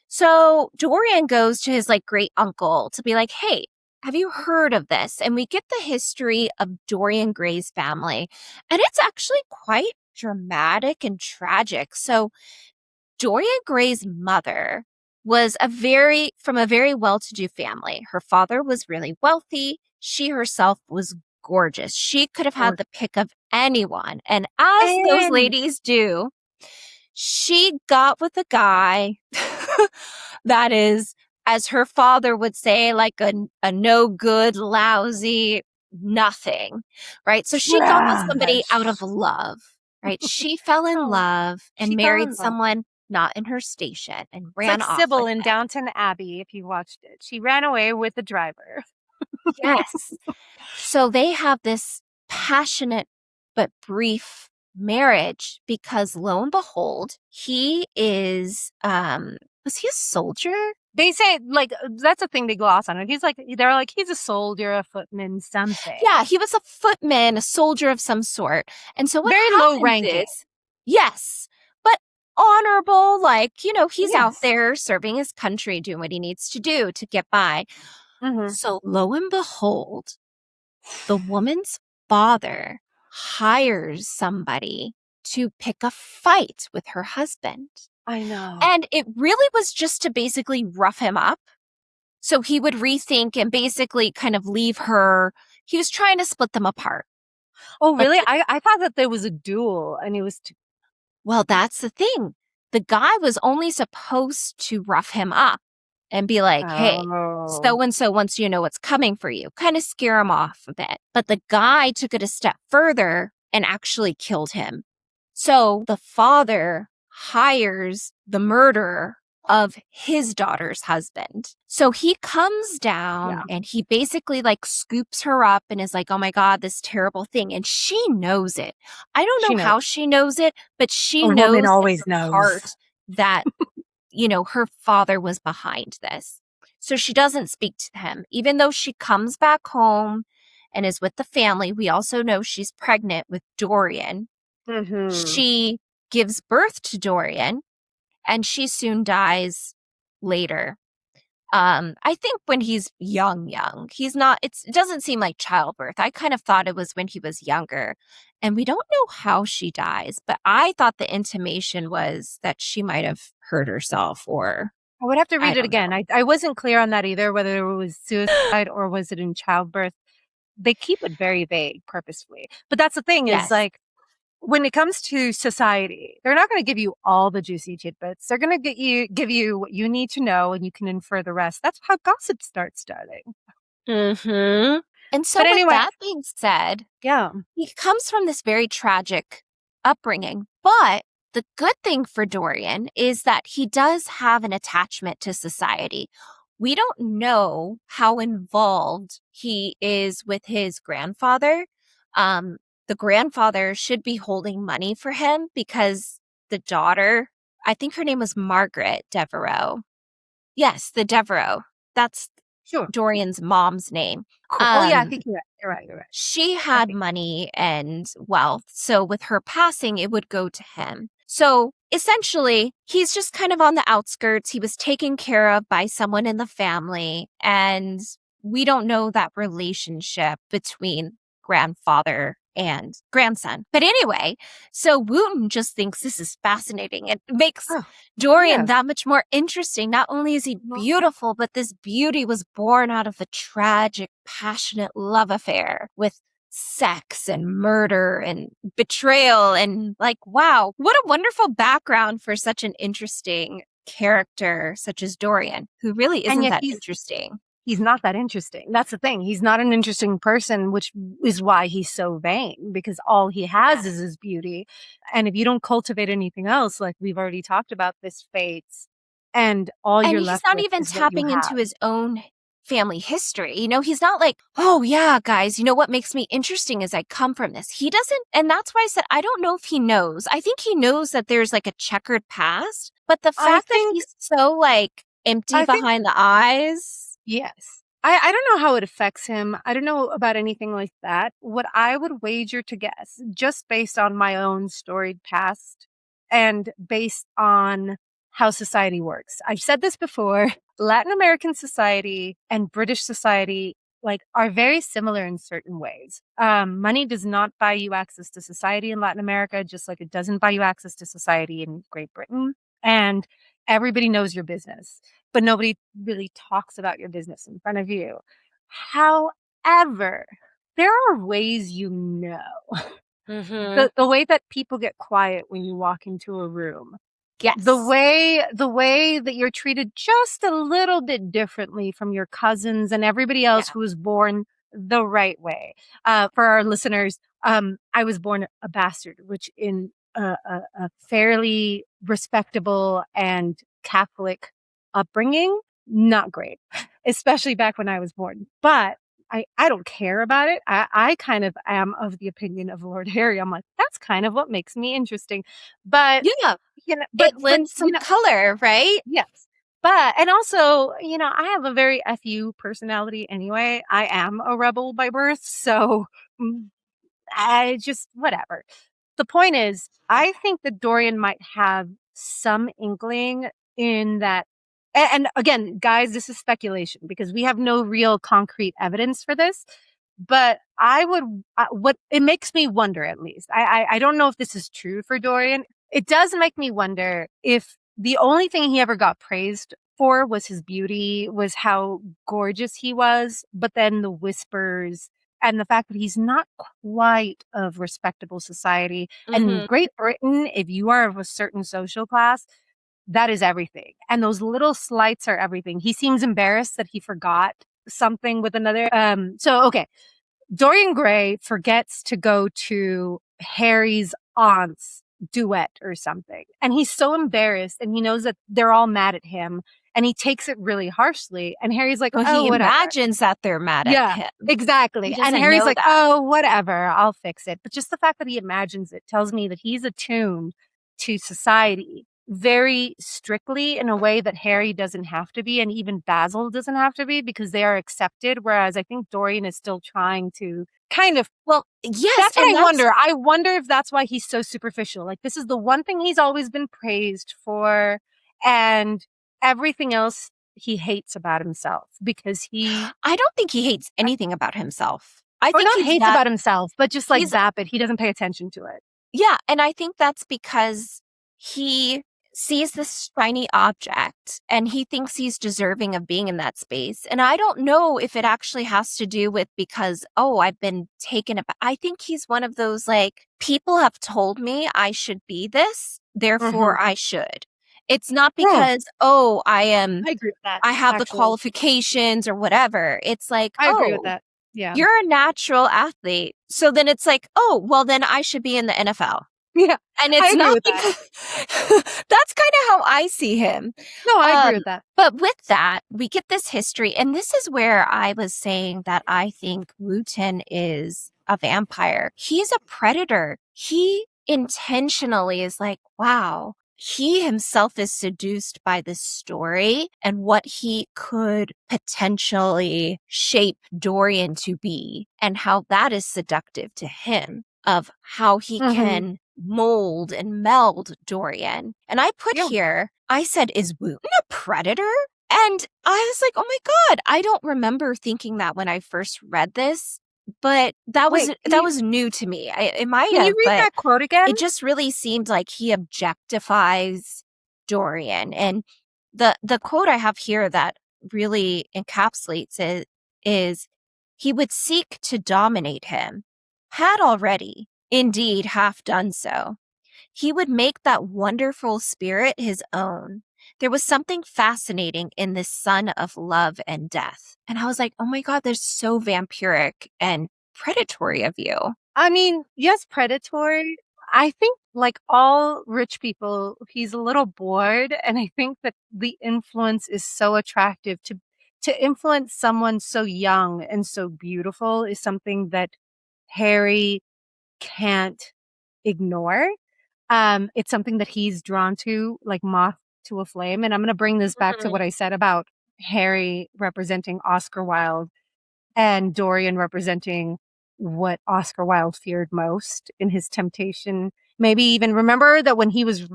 Speaker 2: So Dorian goes to his like great uncle to be like, hey, have you heard of this? And we get the history of Dorian Gray's family. And it's actually quite dramatic and tragic. So Dorian Gray's mother was from a very well-to-do family. Her father was really wealthy. She herself was gorgeous. She could have had
Speaker 1: or,
Speaker 2: the pick of anyone. And as those
Speaker 1: and
Speaker 2: ladies do, she got with a guy that is, as her father would say, like a no good, lousy, nothing, right? So she got with somebody out of
Speaker 1: trash.
Speaker 2: love, right? She fell in
Speaker 1: Oh,
Speaker 2: love and
Speaker 1: she fell
Speaker 2: married
Speaker 1: in love.
Speaker 2: someone not in her station and
Speaker 1: It's
Speaker 2: ran
Speaker 1: like
Speaker 2: off
Speaker 1: Sybil
Speaker 2: with
Speaker 1: in
Speaker 2: him.
Speaker 1: Downton Abbey, if you watched it. She ran away with the driver.
Speaker 2: Yes. So they have this passionate but brief marriage because lo and behold, he is was he a soldier?
Speaker 1: They say, like, that's a thing they gloss on it. They're like, he's a soldier, a footman, something.
Speaker 2: Yeah, he was a footman, a soldier of some sort. And so what
Speaker 1: Very low
Speaker 2: happens
Speaker 1: ranking.
Speaker 2: is, yes, but honorable, like, you know, he's out
Speaker 1: Yes.
Speaker 2: there serving his country, doing what he needs to do to get by.
Speaker 1: Mm-hmm.
Speaker 2: So lo and behold, the woman's father hires somebody to pick a fight with her husband.
Speaker 1: I know.
Speaker 2: And it really was just to basically rough him up. So he would rethink and basically kind of leave her. He was trying to split them apart.
Speaker 1: Oh,
Speaker 2: But
Speaker 1: really? I thought that there was a duel and it was
Speaker 2: well, that's the thing. The guy was only supposed to rough him up and be like, hey,
Speaker 1: oh.
Speaker 2: so and so wants you to know what's coming for you, kind of scare him off a bit. But the guy took it a step further and actually killed him. So the father hires the murderer of his daughter's husband. So he comes down
Speaker 1: Yeah.
Speaker 2: and he basically like scoops her up and is like, oh my God, this terrible thing. And she knows it. I don't
Speaker 1: She
Speaker 2: know
Speaker 1: knows.
Speaker 2: how she knows it, but she
Speaker 1: A
Speaker 2: knows
Speaker 1: woman
Speaker 2: in
Speaker 1: always
Speaker 2: her
Speaker 1: knows.
Speaker 2: heart that, you know, her father was behind this. So she doesn't speak to him, even though she comes back home and is with the family. We also know she's pregnant with Dorian.
Speaker 1: Mm-hmm.
Speaker 2: She gives birth to Dorian and she soon dies later. I think when he's young, he's not, it doesn't seem like childbirth. I kind of thought it was when he was younger. And we don't know how she dies, but I thought the intimation was that she might have hurt herself, or
Speaker 1: I would have to
Speaker 2: I
Speaker 1: read it
Speaker 2: don't
Speaker 1: again.
Speaker 2: know.
Speaker 1: I wasn't clear on that either, whether it was suicide or was it in childbirth. They keep it very vague purposefully. But that's the thing is
Speaker 2: Yes.
Speaker 1: like, when it comes to society, they're not going to give you all the juicy tidbits. They're going to give you what you need to know, and you can infer the rest. That's how gossip starts, darling.
Speaker 2: Mm-hmm. And so
Speaker 1: But
Speaker 2: with
Speaker 1: anyway,
Speaker 2: that being said,
Speaker 1: yeah.
Speaker 2: he comes from this very tragic upbringing. But the good thing for Dorian is that he does have an attachment to society. We don't know how involved he is with his grandfather. Um, the grandfather should be holding money for him because the daughter, I think her name was Margaret Devereaux. Yes, the Devereaux. That's
Speaker 1: Sure.
Speaker 2: Dorian's mom's name.
Speaker 1: Cool. Oh, yeah, I think you're right. You're right. You're right.
Speaker 2: She
Speaker 1: I
Speaker 2: had
Speaker 1: think.
Speaker 2: money and wealth. So with her passing, it would go to him. So essentially, he's just kind of on the outskirts. He was taken care of by someone in the family. And we don't know that relationship between grandfather and grandson. But anyway, so Wooten just thinks this is fascinating. It makes
Speaker 1: Oh,
Speaker 2: Dorian
Speaker 1: yeah.
Speaker 2: that much more interesting. Not only is he
Speaker 1: Well,
Speaker 2: beautiful, but this beauty was born out of a tragic, passionate love affair with sex and murder and betrayal. And like, wow, what a wonderful background for such an interesting character such as Dorian, who really
Speaker 1: and
Speaker 2: isn't
Speaker 1: yet
Speaker 2: that interesting.
Speaker 1: he's not that interesting. That's the thing. He's not an interesting person, which is why he's so vain, because all he has
Speaker 2: Yeah.
Speaker 1: is his beauty. And if you don't cultivate anything else, like we've already talked about, this fades, and all
Speaker 2: And
Speaker 1: you're
Speaker 2: he's
Speaker 1: left
Speaker 2: not
Speaker 1: with
Speaker 2: even
Speaker 1: is what you
Speaker 2: tapping
Speaker 1: have.
Speaker 2: into his own family history. You know, he's not like, oh, yeah, guys, you know what makes me interesting is I come from this. He doesn't. And that's why I said, I don't know if he knows. I think he knows that there's like a checkered past, but the
Speaker 1: I
Speaker 2: fact that
Speaker 1: think,
Speaker 2: he's so like empty
Speaker 1: I think,
Speaker 2: behind the eyes.
Speaker 1: yes. I don't know how it affects him. I don't know about anything like that. What I would wager to guess, just based on my own storied past and based on how society works. I've said this before. Latin American society and British society like are very similar in certain ways. Money does not buy you access to society in Latin America, just like it doesn't buy you access to society in Great Britain. And everybody knows your business, but nobody really talks about your business in front of you. However, there are ways you know.
Speaker 2: Mm-hmm.
Speaker 1: The way that people get quiet when you walk into a room.
Speaker 2: Yes.
Speaker 1: The way that you're treated just a little bit differently from your cousins and everybody else
Speaker 2: Yeah.
Speaker 1: who was born the right way. For our listeners, I was born a bastard, which in a fairly respectable and Catholic upbringing, not great, especially back when I was born. But I don't care about it. I kind of am of the opinion of Lord Harry. I'm like, that's kind of what makes me interesting. But
Speaker 2: Yeah.
Speaker 1: you know,
Speaker 2: It
Speaker 1: but
Speaker 2: lends some color, right?
Speaker 1: yes. But and also, I have a very FU personality anyway. I am a rebel by birth, so mm, I just whatever. The point is, I think that Dorian might have some inkling in that. And again, guys, this is speculation because we have no real concrete evidence for this. But I would, what it makes me wonder, at least. I don't know if this is true for Dorian. It does make me wonder if the only thing he ever got praised for was his beauty, was how gorgeous he was, but then the whispers and the fact that he's not quite of respectable society. And in
Speaker 2: Mm-hmm.
Speaker 1: Great Britain, if you are of a certain social class, that is everything. And those little slights are everything. He seems embarrassed that he forgot something with another. So, okay. Dorian Gray forgets to go to Harry's aunt's duet or something. And he's so embarrassed and he knows that they're all mad at him and he takes it really harshly. And Harry's like,
Speaker 2: Well,
Speaker 1: oh,
Speaker 2: he
Speaker 1: whatever.
Speaker 2: imagines that they're mad at
Speaker 1: Yeah,
Speaker 2: him. He
Speaker 1: exactly. And
Speaker 2: doesn't
Speaker 1: Harry's
Speaker 2: know
Speaker 1: like,
Speaker 2: that.
Speaker 1: oh, whatever, I'll fix it. But just the fact that he imagines it tells me that he's attuned to society very strictly in a way that Harry doesn't have to be, and even Basil doesn't have to be because they are accepted. Whereas I think Dorian is still trying to kind of.
Speaker 2: Well, yes,
Speaker 1: That's what
Speaker 2: and
Speaker 1: I
Speaker 2: that's
Speaker 1: wonder. I wonder if that's why he's so superficial. Like, this is the one thing he's always been praised for, and everything else he hates about himself because he,
Speaker 2: I don't think he hates anything about himself. I
Speaker 1: or
Speaker 2: think
Speaker 1: not hates about himself, but just like
Speaker 2: he's
Speaker 1: vapid. He doesn't pay attention to it.
Speaker 2: yeah, and I think that's because he sees this shiny object and he thinks he's deserving of being in that space. And I don't know if it actually has to do with because, oh, I've been taken aback. I think he's one of those like, people have told me I should be this,
Speaker 1: Mm-hmm.
Speaker 2: therefore I should. It's not
Speaker 1: Hmm.
Speaker 2: because, oh,
Speaker 1: I agree with that,
Speaker 2: I have the
Speaker 1: actually.
Speaker 2: qualifications or whatever. It's like,
Speaker 1: I agree with
Speaker 2: oh,
Speaker 1: that. Yeah.
Speaker 2: you're a natural athlete. So then it's like, oh, well, then I should be in the NFL.
Speaker 1: Yeah.
Speaker 2: And
Speaker 1: I
Speaker 2: it's
Speaker 1: agree
Speaker 2: not
Speaker 1: with that.
Speaker 2: because that's kind of how I see him.
Speaker 1: No, I agree
Speaker 2: Um,
Speaker 1: with that.
Speaker 2: but with that, we get this history. And this is where I was saying that I think Wooten is a vampire. He's a predator. He intentionally is like, wow, he himself is seduced by this story and what he could potentially shape Dorian to be and how that is seductive to him of how he
Speaker 1: Mm-hmm.
Speaker 2: can mold and meld Dorian. And I put
Speaker 1: Yeah.
Speaker 2: here, I said, is Wooten a predator? And I was like, oh my God, I don't remember thinking that when I first read this, but that
Speaker 1: Wait,
Speaker 2: was new to me. It might
Speaker 1: can you
Speaker 2: have,
Speaker 1: read
Speaker 2: but
Speaker 1: that quote again?
Speaker 2: it just really seemed like he objectifies Dorian. And the quote I have here that really encapsulates it is he would seek to dominate him, had already, indeed, half done so. He would make that wonderful spirit his own. There was something fascinating in this son of love and death. And I was like, oh my God, they're so vampiric and predatory of you.
Speaker 1: I mean, yes, predatory. I think, like all rich people, he's a little bored, and I think that the influence is so attractive to influence someone so young and so beautiful is something that Harry can't ignore. It's something that he's drawn to, like moth to a flame. And I'm going to bring this back to
Speaker 2: Mhm.
Speaker 1: what I said about Harry representing Oscar Wilde and Dorian representing what Oscar Wilde feared most in his temptation. Maybe even remember that when he was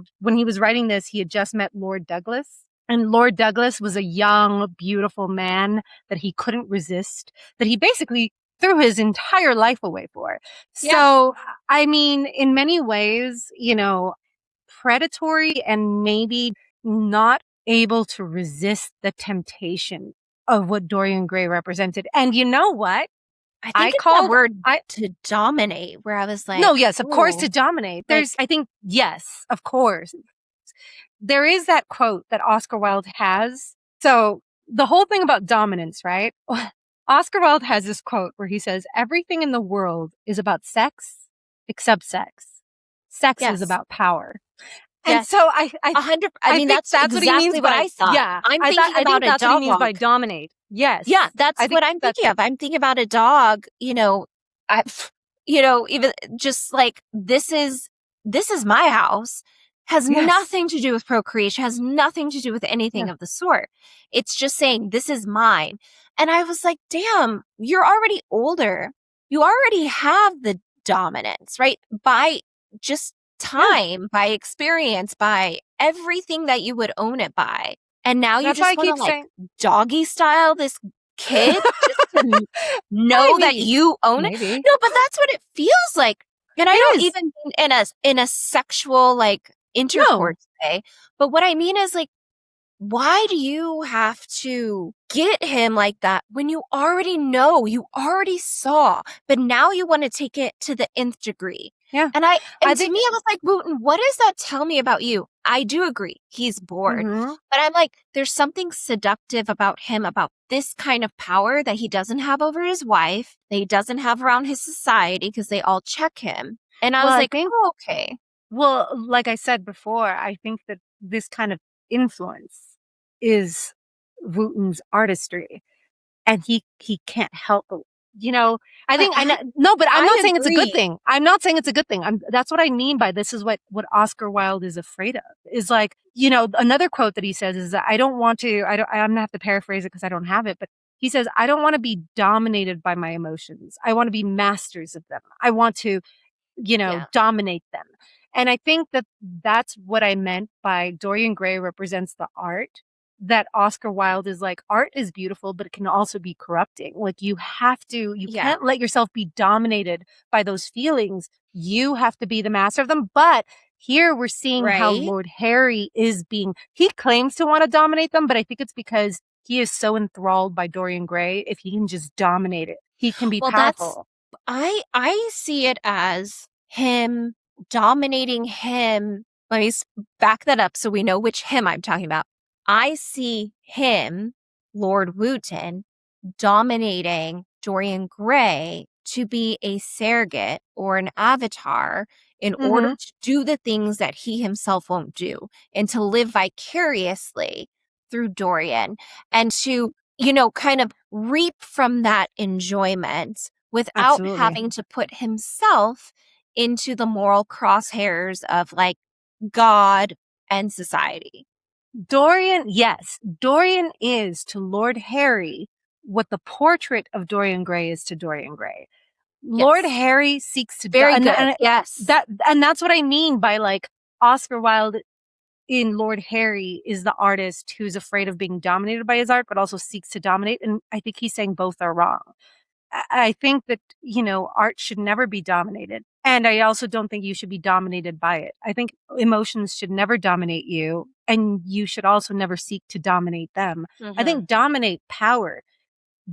Speaker 1: writing this, he had just met Lord Douglas. And Lord Douglas was a young, beautiful man that he couldn't resist, that he basically threw his entire life away for.
Speaker 2: Yeah.
Speaker 1: So, I mean, in many ways, predatory and maybe not able to resist the temptation of what Dorian Gray represented. And you know what?
Speaker 2: I
Speaker 1: I
Speaker 2: think it's that
Speaker 1: called,
Speaker 2: word
Speaker 1: I,
Speaker 2: to dominate where I was
Speaker 1: no,
Speaker 2: like,
Speaker 1: yes, of course,
Speaker 2: oh,
Speaker 1: to dominate.
Speaker 2: like,
Speaker 1: I think, yes, of course. There is that quote that Oscar Wilde has. So the whole thing about dominance, right? Oscar Wilde has this quote where he says, everything in the world is about sex except sex. Sex is
Speaker 2: yes,
Speaker 1: about power. And
Speaker 2: yes,
Speaker 1: so
Speaker 2: I
Speaker 1: I
Speaker 2: mean,
Speaker 1: think
Speaker 2: that's
Speaker 1: that's what he means
Speaker 2: exactly what
Speaker 1: by,
Speaker 2: I thought.
Speaker 1: yeah,
Speaker 2: I'm thinking
Speaker 1: I think
Speaker 2: about a
Speaker 1: that's what he means by
Speaker 2: dog.
Speaker 1: dominate. Yes.
Speaker 2: Yeah, that's
Speaker 1: I think
Speaker 2: what I'm
Speaker 1: that's,
Speaker 2: thinking of. I'm thinking about a dog, I, even just like this is my house has
Speaker 1: yes.
Speaker 2: nothing to do with procreation, has nothing to do with anything
Speaker 1: Yeah.
Speaker 2: of the sort. It's just saying this is mine. And I was like, damn, you're already older. You already have the dominance, right? By just
Speaker 1: Yeah.
Speaker 2: time, by experience, by everything that you would own it by. And now you
Speaker 1: That's why I
Speaker 2: just want to
Speaker 1: keep
Speaker 2: like
Speaker 1: saying,
Speaker 2: doggy style this kid just to know that
Speaker 1: maybe,
Speaker 2: you own it.
Speaker 1: maybe.
Speaker 2: No, but that's what it feels like. And I
Speaker 1: It
Speaker 2: don't
Speaker 1: is.
Speaker 2: even mean in a sexual like
Speaker 1: No.
Speaker 2: intercourse way. But what I mean is like, why do you have to get him like that when you already know, you already saw, but now you want to take it to the nth degree?
Speaker 1: Yeah. I
Speaker 2: And to
Speaker 1: think,
Speaker 2: me, I was like, Wooten, what does that tell me about you? I do agree. He's bored.
Speaker 1: mhm.
Speaker 2: But I'm like, there's something seductive about him, about this kind of power that he doesn't have over his wife, that he doesn't have around his society because they all check him. And I
Speaker 1: Well,
Speaker 2: was
Speaker 1: I
Speaker 2: like,
Speaker 1: think,
Speaker 2: oh, okay.
Speaker 1: well, like I said before, I think that this kind of influence is Wooten's artistry. And he can't help but, I
Speaker 2: But
Speaker 1: think no, but I'm not
Speaker 2: I
Speaker 1: saying it's a good
Speaker 2: agree.
Speaker 1: thing. I'm not saying it's a good thing. That's what I mean by this is what Oscar Wilde is afraid of is like, another quote that he says is that I'm gonna have to paraphrase it because I don't have it, but he says, I don't want to be dominated by my emotions. I want to be masters of them. I want to,
Speaker 2: Yeah.
Speaker 1: dominate them. And I think that that's what I meant by Dorian Gray represents the art. that Oscar Wilde is like, art is beautiful, but it can also be corrupting. Like you
Speaker 2: Yeah.
Speaker 1: can't let yourself be dominated by those feelings. You have to be the master of them. But here we're seeing how
Speaker 2: Right.
Speaker 1: Lord Harry he claims to want to dominate them, but I think it's because he is so enthralled by Dorian Gray. If he can just dominate it, he can be
Speaker 2: Well, that's
Speaker 1: powerful.
Speaker 2: I see it as him dominating him. Let me back that up so we know which him I'm talking about. I see him, Lord Wooten, dominating Dorian Gray to be a surrogate or an avatar in order
Speaker 1: Hmm.
Speaker 2: to do the things that he himself won't do and to live vicariously through Dorian and to, kind of reap from that enjoyment without
Speaker 1: Absolutely.
Speaker 2: having to put himself into the moral crosshairs of like God and society.
Speaker 1: Dorian, yes, Dorian is to Lord Harry what the portrait of Dorian Gray is to Dorian Gray. Lord
Speaker 2: Yes.
Speaker 1: Harry seeks to,
Speaker 2: Very good. Yes.
Speaker 1: and that's what I mean by like Oscar Wilde in Lord Harry is the artist who's afraid of being dominated by his art, but also seeks to dominate. And I think he's saying both are wrong. I think that, art should never be dominated. And I also don't think you should be dominated by it. I think emotions should never dominate you, and you should also never seek to dominate them. I
Speaker 2: Mm-hmm.
Speaker 1: think dominate power,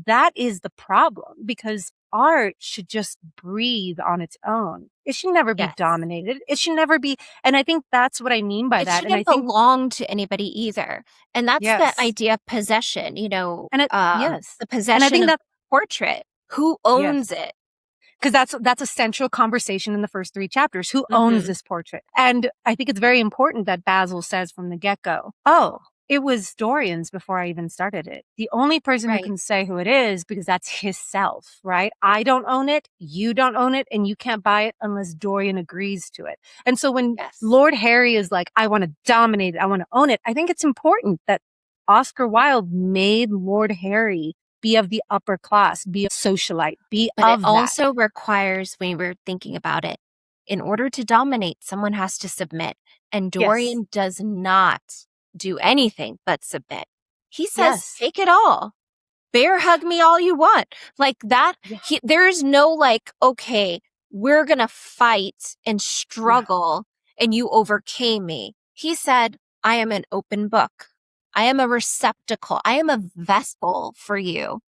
Speaker 1: that is the problem because art should just breathe on its own. It should never be
Speaker 2: Yes.
Speaker 1: dominated. It should never be, and I think that's what I mean by
Speaker 2: It
Speaker 1: that. And I
Speaker 2: shouldn't
Speaker 1: think,
Speaker 2: belong to anybody either. And that's the
Speaker 1: yes.
Speaker 2: idea of possession,
Speaker 1: Yes.
Speaker 2: the
Speaker 1: And I
Speaker 2: possession
Speaker 1: think
Speaker 2: of
Speaker 1: that,
Speaker 2: portrait. Who
Speaker 1: yes.
Speaker 2: owns it?
Speaker 1: Because that's a central conversation in the first three chapters. Who owns
Speaker 2: Mm-hmm.
Speaker 1: this portrait? And I think it's very important that Basil says from the get-go, oh, it was Dorian's before I even started it. The only person who
Speaker 2: Right.
Speaker 1: can say who it is, because that's his self, right? I don't own it, you don't own it, and you can't buy it unless Dorian agrees to it. And so when
Speaker 2: Yes.
Speaker 1: Lord Harry is like, I want to dominate it, I want to own it, I think it's important that Oscar Wilde made Lord Harry be of the upper class, be a socialite, be
Speaker 2: But it
Speaker 1: of that.
Speaker 2: also requires, when we're thinking about it, in order to dominate, someone has to submit. And
Speaker 1: Yes.
Speaker 2: Dorian does not do anything but submit. He says,
Speaker 1: Yes.
Speaker 2: take it all. Bear hug me all you want. Like that,
Speaker 1: Yeah.
Speaker 2: there's no like, okay, we're gonna fight and
Speaker 1: Yeah.
Speaker 2: struggle and you overcame me. He said, I am an open book. I am a receptacle. I am a vessel for you.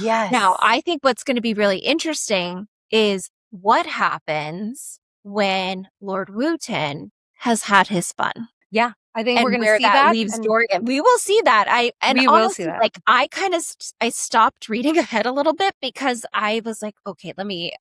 Speaker 2: Now,
Speaker 1: Yes.
Speaker 2: I think what's going to be really interesting is what happens when Lord Wooten has had his fun
Speaker 1: Yeah. I think we're
Speaker 2: and
Speaker 1: going to
Speaker 2: where
Speaker 1: see
Speaker 2: that
Speaker 1: that
Speaker 2: leaves
Speaker 1: and
Speaker 2: Dorian. We will see that. And
Speaker 1: we will see
Speaker 2: honestly,
Speaker 1: that.
Speaker 2: like I kind of I stopped reading ahead a little bit because I was like, okay, let me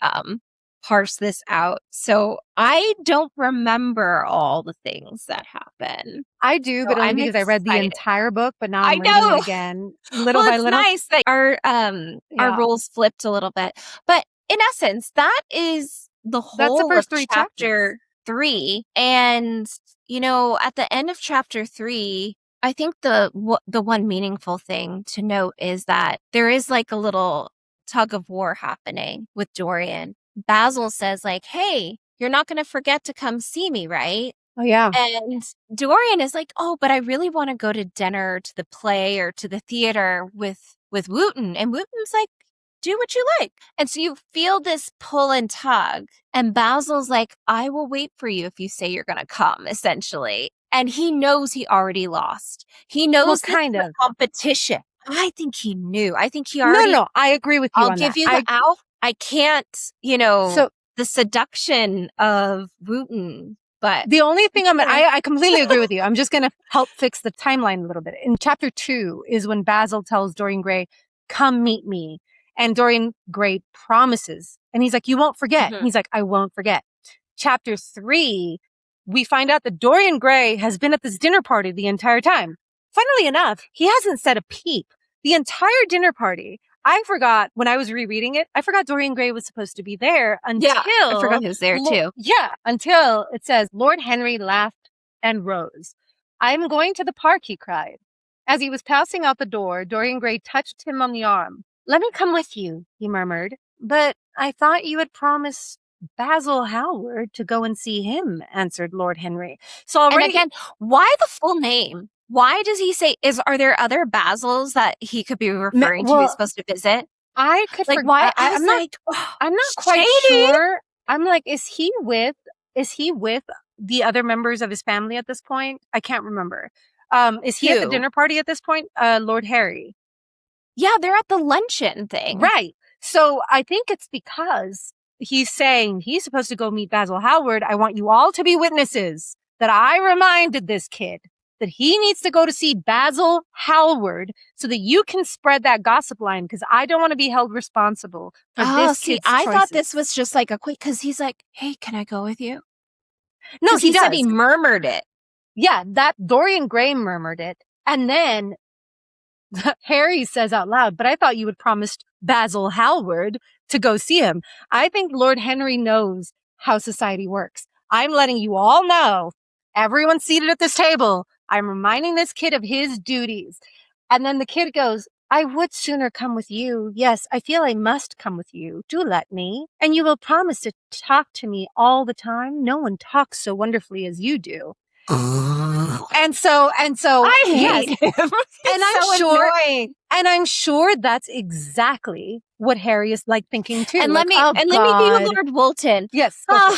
Speaker 2: parse this out. So I don't remember all the things that happen.
Speaker 1: I do,
Speaker 2: So
Speaker 1: but only
Speaker 2: I'm
Speaker 1: because I read the
Speaker 2: excited.
Speaker 1: entire book, but now
Speaker 2: I
Speaker 1: I'm reading it
Speaker 2: know.
Speaker 1: again little
Speaker 2: Well,
Speaker 1: by
Speaker 2: it's
Speaker 1: little.
Speaker 2: nice that our
Speaker 1: Yeah.
Speaker 2: roles flipped a little bit. But in essence, that is the
Speaker 1: That's the
Speaker 2: whole of
Speaker 1: first three chapters.
Speaker 2: chapter 3. And at the end of chapter 3, I think the one meaningful thing to note is that there is like a little tug of war happening with Dorian. Basil says like, "Hey, you're not going to forget to come see me, right?"
Speaker 1: Oh, yeah.
Speaker 2: And Dorian is like, "Oh, but I really want to go to dinner, to the play, or to the theater with Wooten." And Wooten's like, "Do what you like." And so you feel this pull and tug. And Basil's like, "I will wait for you if you say you're going to come," essentially. And he knows he already lost. He
Speaker 1: Well,
Speaker 2: knows this
Speaker 1: kind
Speaker 2: is
Speaker 1: of.
Speaker 2: a competition. I think he knew. I think he
Speaker 1: No,
Speaker 2: already,
Speaker 1: no, I agree with you
Speaker 2: I'll
Speaker 1: on that.
Speaker 2: give you the out. I can't,
Speaker 1: So
Speaker 2: the seduction of Wooten, but
Speaker 1: the only thing
Speaker 2: okay.
Speaker 1: I completely agree with you. I'm just going to help fix the timeline a little bit. In chapter 2 is when Basil tells Dorian Gray, come meet me. And Dorian Gray promises. And he's like, you won't forget.
Speaker 2: Mhm.
Speaker 1: He's like, I won't forget. Chapter 3, we find out that Dorian Gray has been at this dinner party the entire time. Funnily enough, he hasn't said a peep. The entire dinner party. I forgot when I was rereading it, I forgot Dorian Gray was supposed to be there
Speaker 2: Yeah, I forgot he was there too.
Speaker 1: until it says Lord Henry laughed and rose. I'm going to the park, he cried. As he was passing out the door, Dorian Gray touched him on the arm. Let me come with you, he murmured. But I thought you had promised Basil Hallward to go and see him, answered Lord Henry. So
Speaker 2: And
Speaker 1: already,
Speaker 2: again, why the full name? Why does he say, are there other Basils that he could be referring to who's supposed to visit?
Speaker 1: I could
Speaker 2: like, why?
Speaker 1: I'm not, I'm not quite sure. I'm like, is he with the other members of his family at this point? I can't remember. Is he at the dinner party at this point? Lord Harry.
Speaker 2: Yeah, they're at the luncheon thing.
Speaker 1: Right. So I think it's because he's saying he's supposed to go meet Basil Hallward. I want you all to be witnesses that I reminded this kid that he needs to go to see Basil Hallward so that you can spread that gossip line, because I don't want to be held responsible for this kid's
Speaker 2: I
Speaker 1: choices.
Speaker 2: thought this was just like a quick, because he's like, hey, can I go with you?
Speaker 1: No, he
Speaker 2: said he murmured it.
Speaker 1: Yeah, that Dorian Gray murmured it. And then Harry says out loud, but I thought you had promised Basil Hallward to go see him. I think Lord Henry knows how society works. I'm letting you all know, everyone seated at this table, I'm reminding this kid of his duties. And then the kid goes, I would sooner come with you. Yes, I feel I must come with you. Do let me. And you will promise to talk to me all the time. No one talks so wonderfully as you do. And so
Speaker 2: I hate him.
Speaker 1: And I'm sure that's exactly what Harry is like thinking too.
Speaker 2: And
Speaker 1: like,
Speaker 2: let me be Lord Woolton.
Speaker 1: Yes.
Speaker 2: I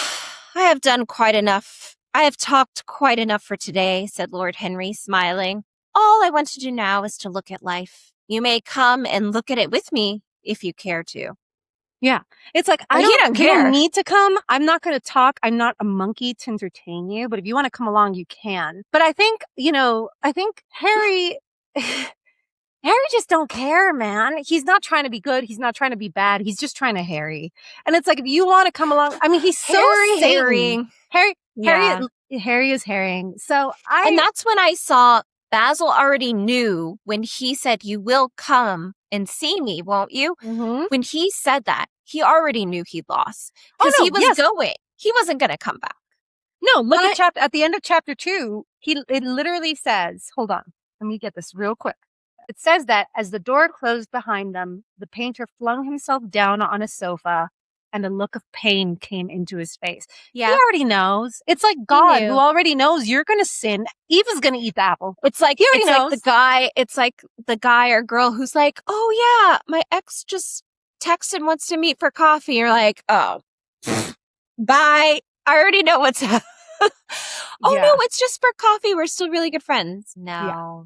Speaker 2: have done quite enough. I have talked quite enough for today, said Lord Henry, smiling. All I want to do now is to look at life. You may come and look at it with me if you care to.
Speaker 1: Yeah. It's like, you don't need to come. I'm not going to talk. I'm not a monkey to entertain you. But if you want to come along, you can. But I think Harry, Harry just don't care, man. He's not trying to be good. He's not trying to be bad. He's just trying to Harry. And it's like, if you want to come along, I mean, he's so
Speaker 2: Harry.
Speaker 1: Harry is harrying.
Speaker 2: And that's when I saw Basil already knew when he said, you will come and see me, won't you?
Speaker 1: Mm-hmm.
Speaker 2: When he said that, he already knew he'd lost. Because he was going. He wasn't going to come back.
Speaker 1: No, look at the end of chapter 2. It literally says, hold on, let me get this real quick. It says that as the door closed behind them, the painter flung himself down on a sofa and a look of pain came into his face. Yeah. He already knows. It's like God who already knows you're going to sin. Eva's going to eat the apple.
Speaker 2: It's like, he already knows. It's like the guy or girl who's like, oh yeah, my ex just texted and wants to meet for coffee. You're like, oh, bye. I already know what's no, it's just for coffee. We're still really good friends. No. Yeah.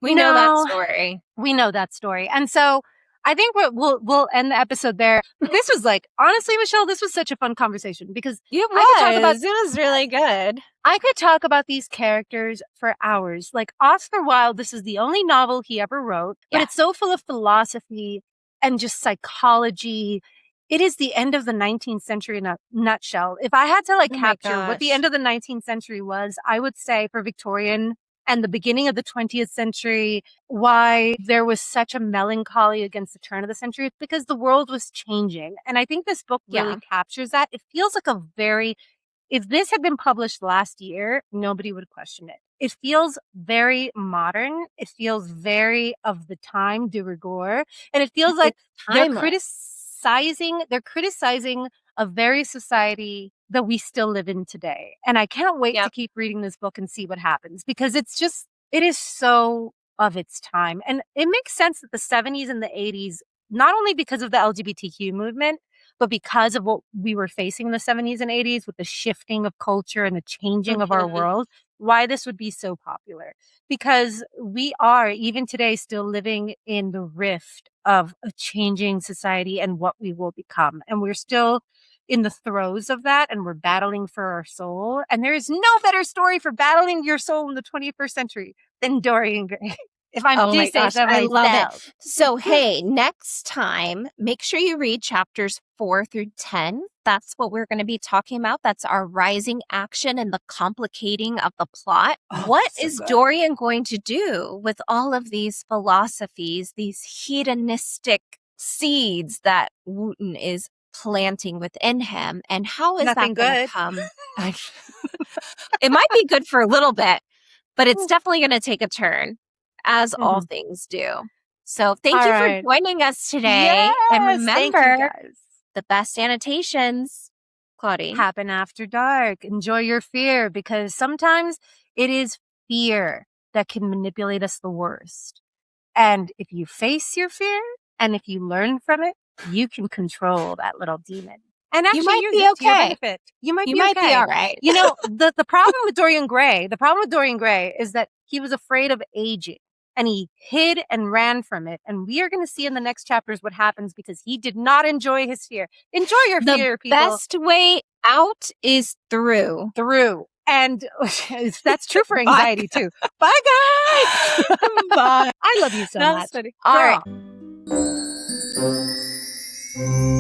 Speaker 2: We know that story.
Speaker 1: We know that story. And so I think we'll end the episode there. This was like, honestly, Michelle, this was such a fun conversation because
Speaker 2: it was really good.
Speaker 1: I could talk about these characters for hours. Like Oscar Wilde, this is the only novel he ever wrote, but it's so full of philosophy and just psychology. It is the end of the 19th century in a nutshell. If I had to capture what the end of the 19th century was, I would say for Victorian and the beginning of the 20th century, why there was such a melancholy against the turn of the century. It's because the world was changing. And I think this book really captures that. It feels like if this had been published last year, nobody would question it. It feels very modern. It feels very of the time, de rigueur. And it feels like they're criticizing a very society that we still live in today. And I can't wait to keep reading this book and see what happens because it is so of its time. And it makes sense that the 70s and the 80s, not only because of the LGBTQ movement, but because of what we were facing in the 70s and 80s with the shifting of culture and the changing of our world, why this would be so popular. Because we are, even today, still living in the rift of a changing society and what we will become. And we're still in the throes of that, and we're battling for our soul. And there is no better story for battling your soul in the 21st century than Dorian Gray. If I'm
Speaker 2: I love it. So, hey, next time, make sure you read chapters 4 through 10. That's what we're going to be talking about. That's our rising action and the complicating of the plot. What is Dorian going to do with all of these philosophies, these hedonistic seeds that Wooten is planting within him? And how is that going to come? It might be good for a little bit, but it's definitely going to take a turn. As all things do. So thank you for joining us today.
Speaker 1: Yes,
Speaker 2: and remember, the best annotations, Claudine,
Speaker 1: happen after dark. Enjoy your fear because sometimes it is fear that can manipulate us the worst. And if you face your fear and if you learn from it, you can control that little demon. And actually
Speaker 2: You might
Speaker 1: use
Speaker 2: be
Speaker 1: it to your
Speaker 2: okay.
Speaker 1: benefit. You might
Speaker 2: You
Speaker 1: be
Speaker 2: might
Speaker 1: okay.
Speaker 2: be all right.
Speaker 1: You know, the problem with Dorian Gray is that he was afraid of aging and he hid and ran from it. And we are going to see in the next chapters what happens because he did not enjoy his fear. Enjoy your fear, people.
Speaker 2: The best way out is through.
Speaker 1: And that's true for anxiety too. Bye, guys.
Speaker 2: Bye.
Speaker 1: I love you so much.
Speaker 2: All right.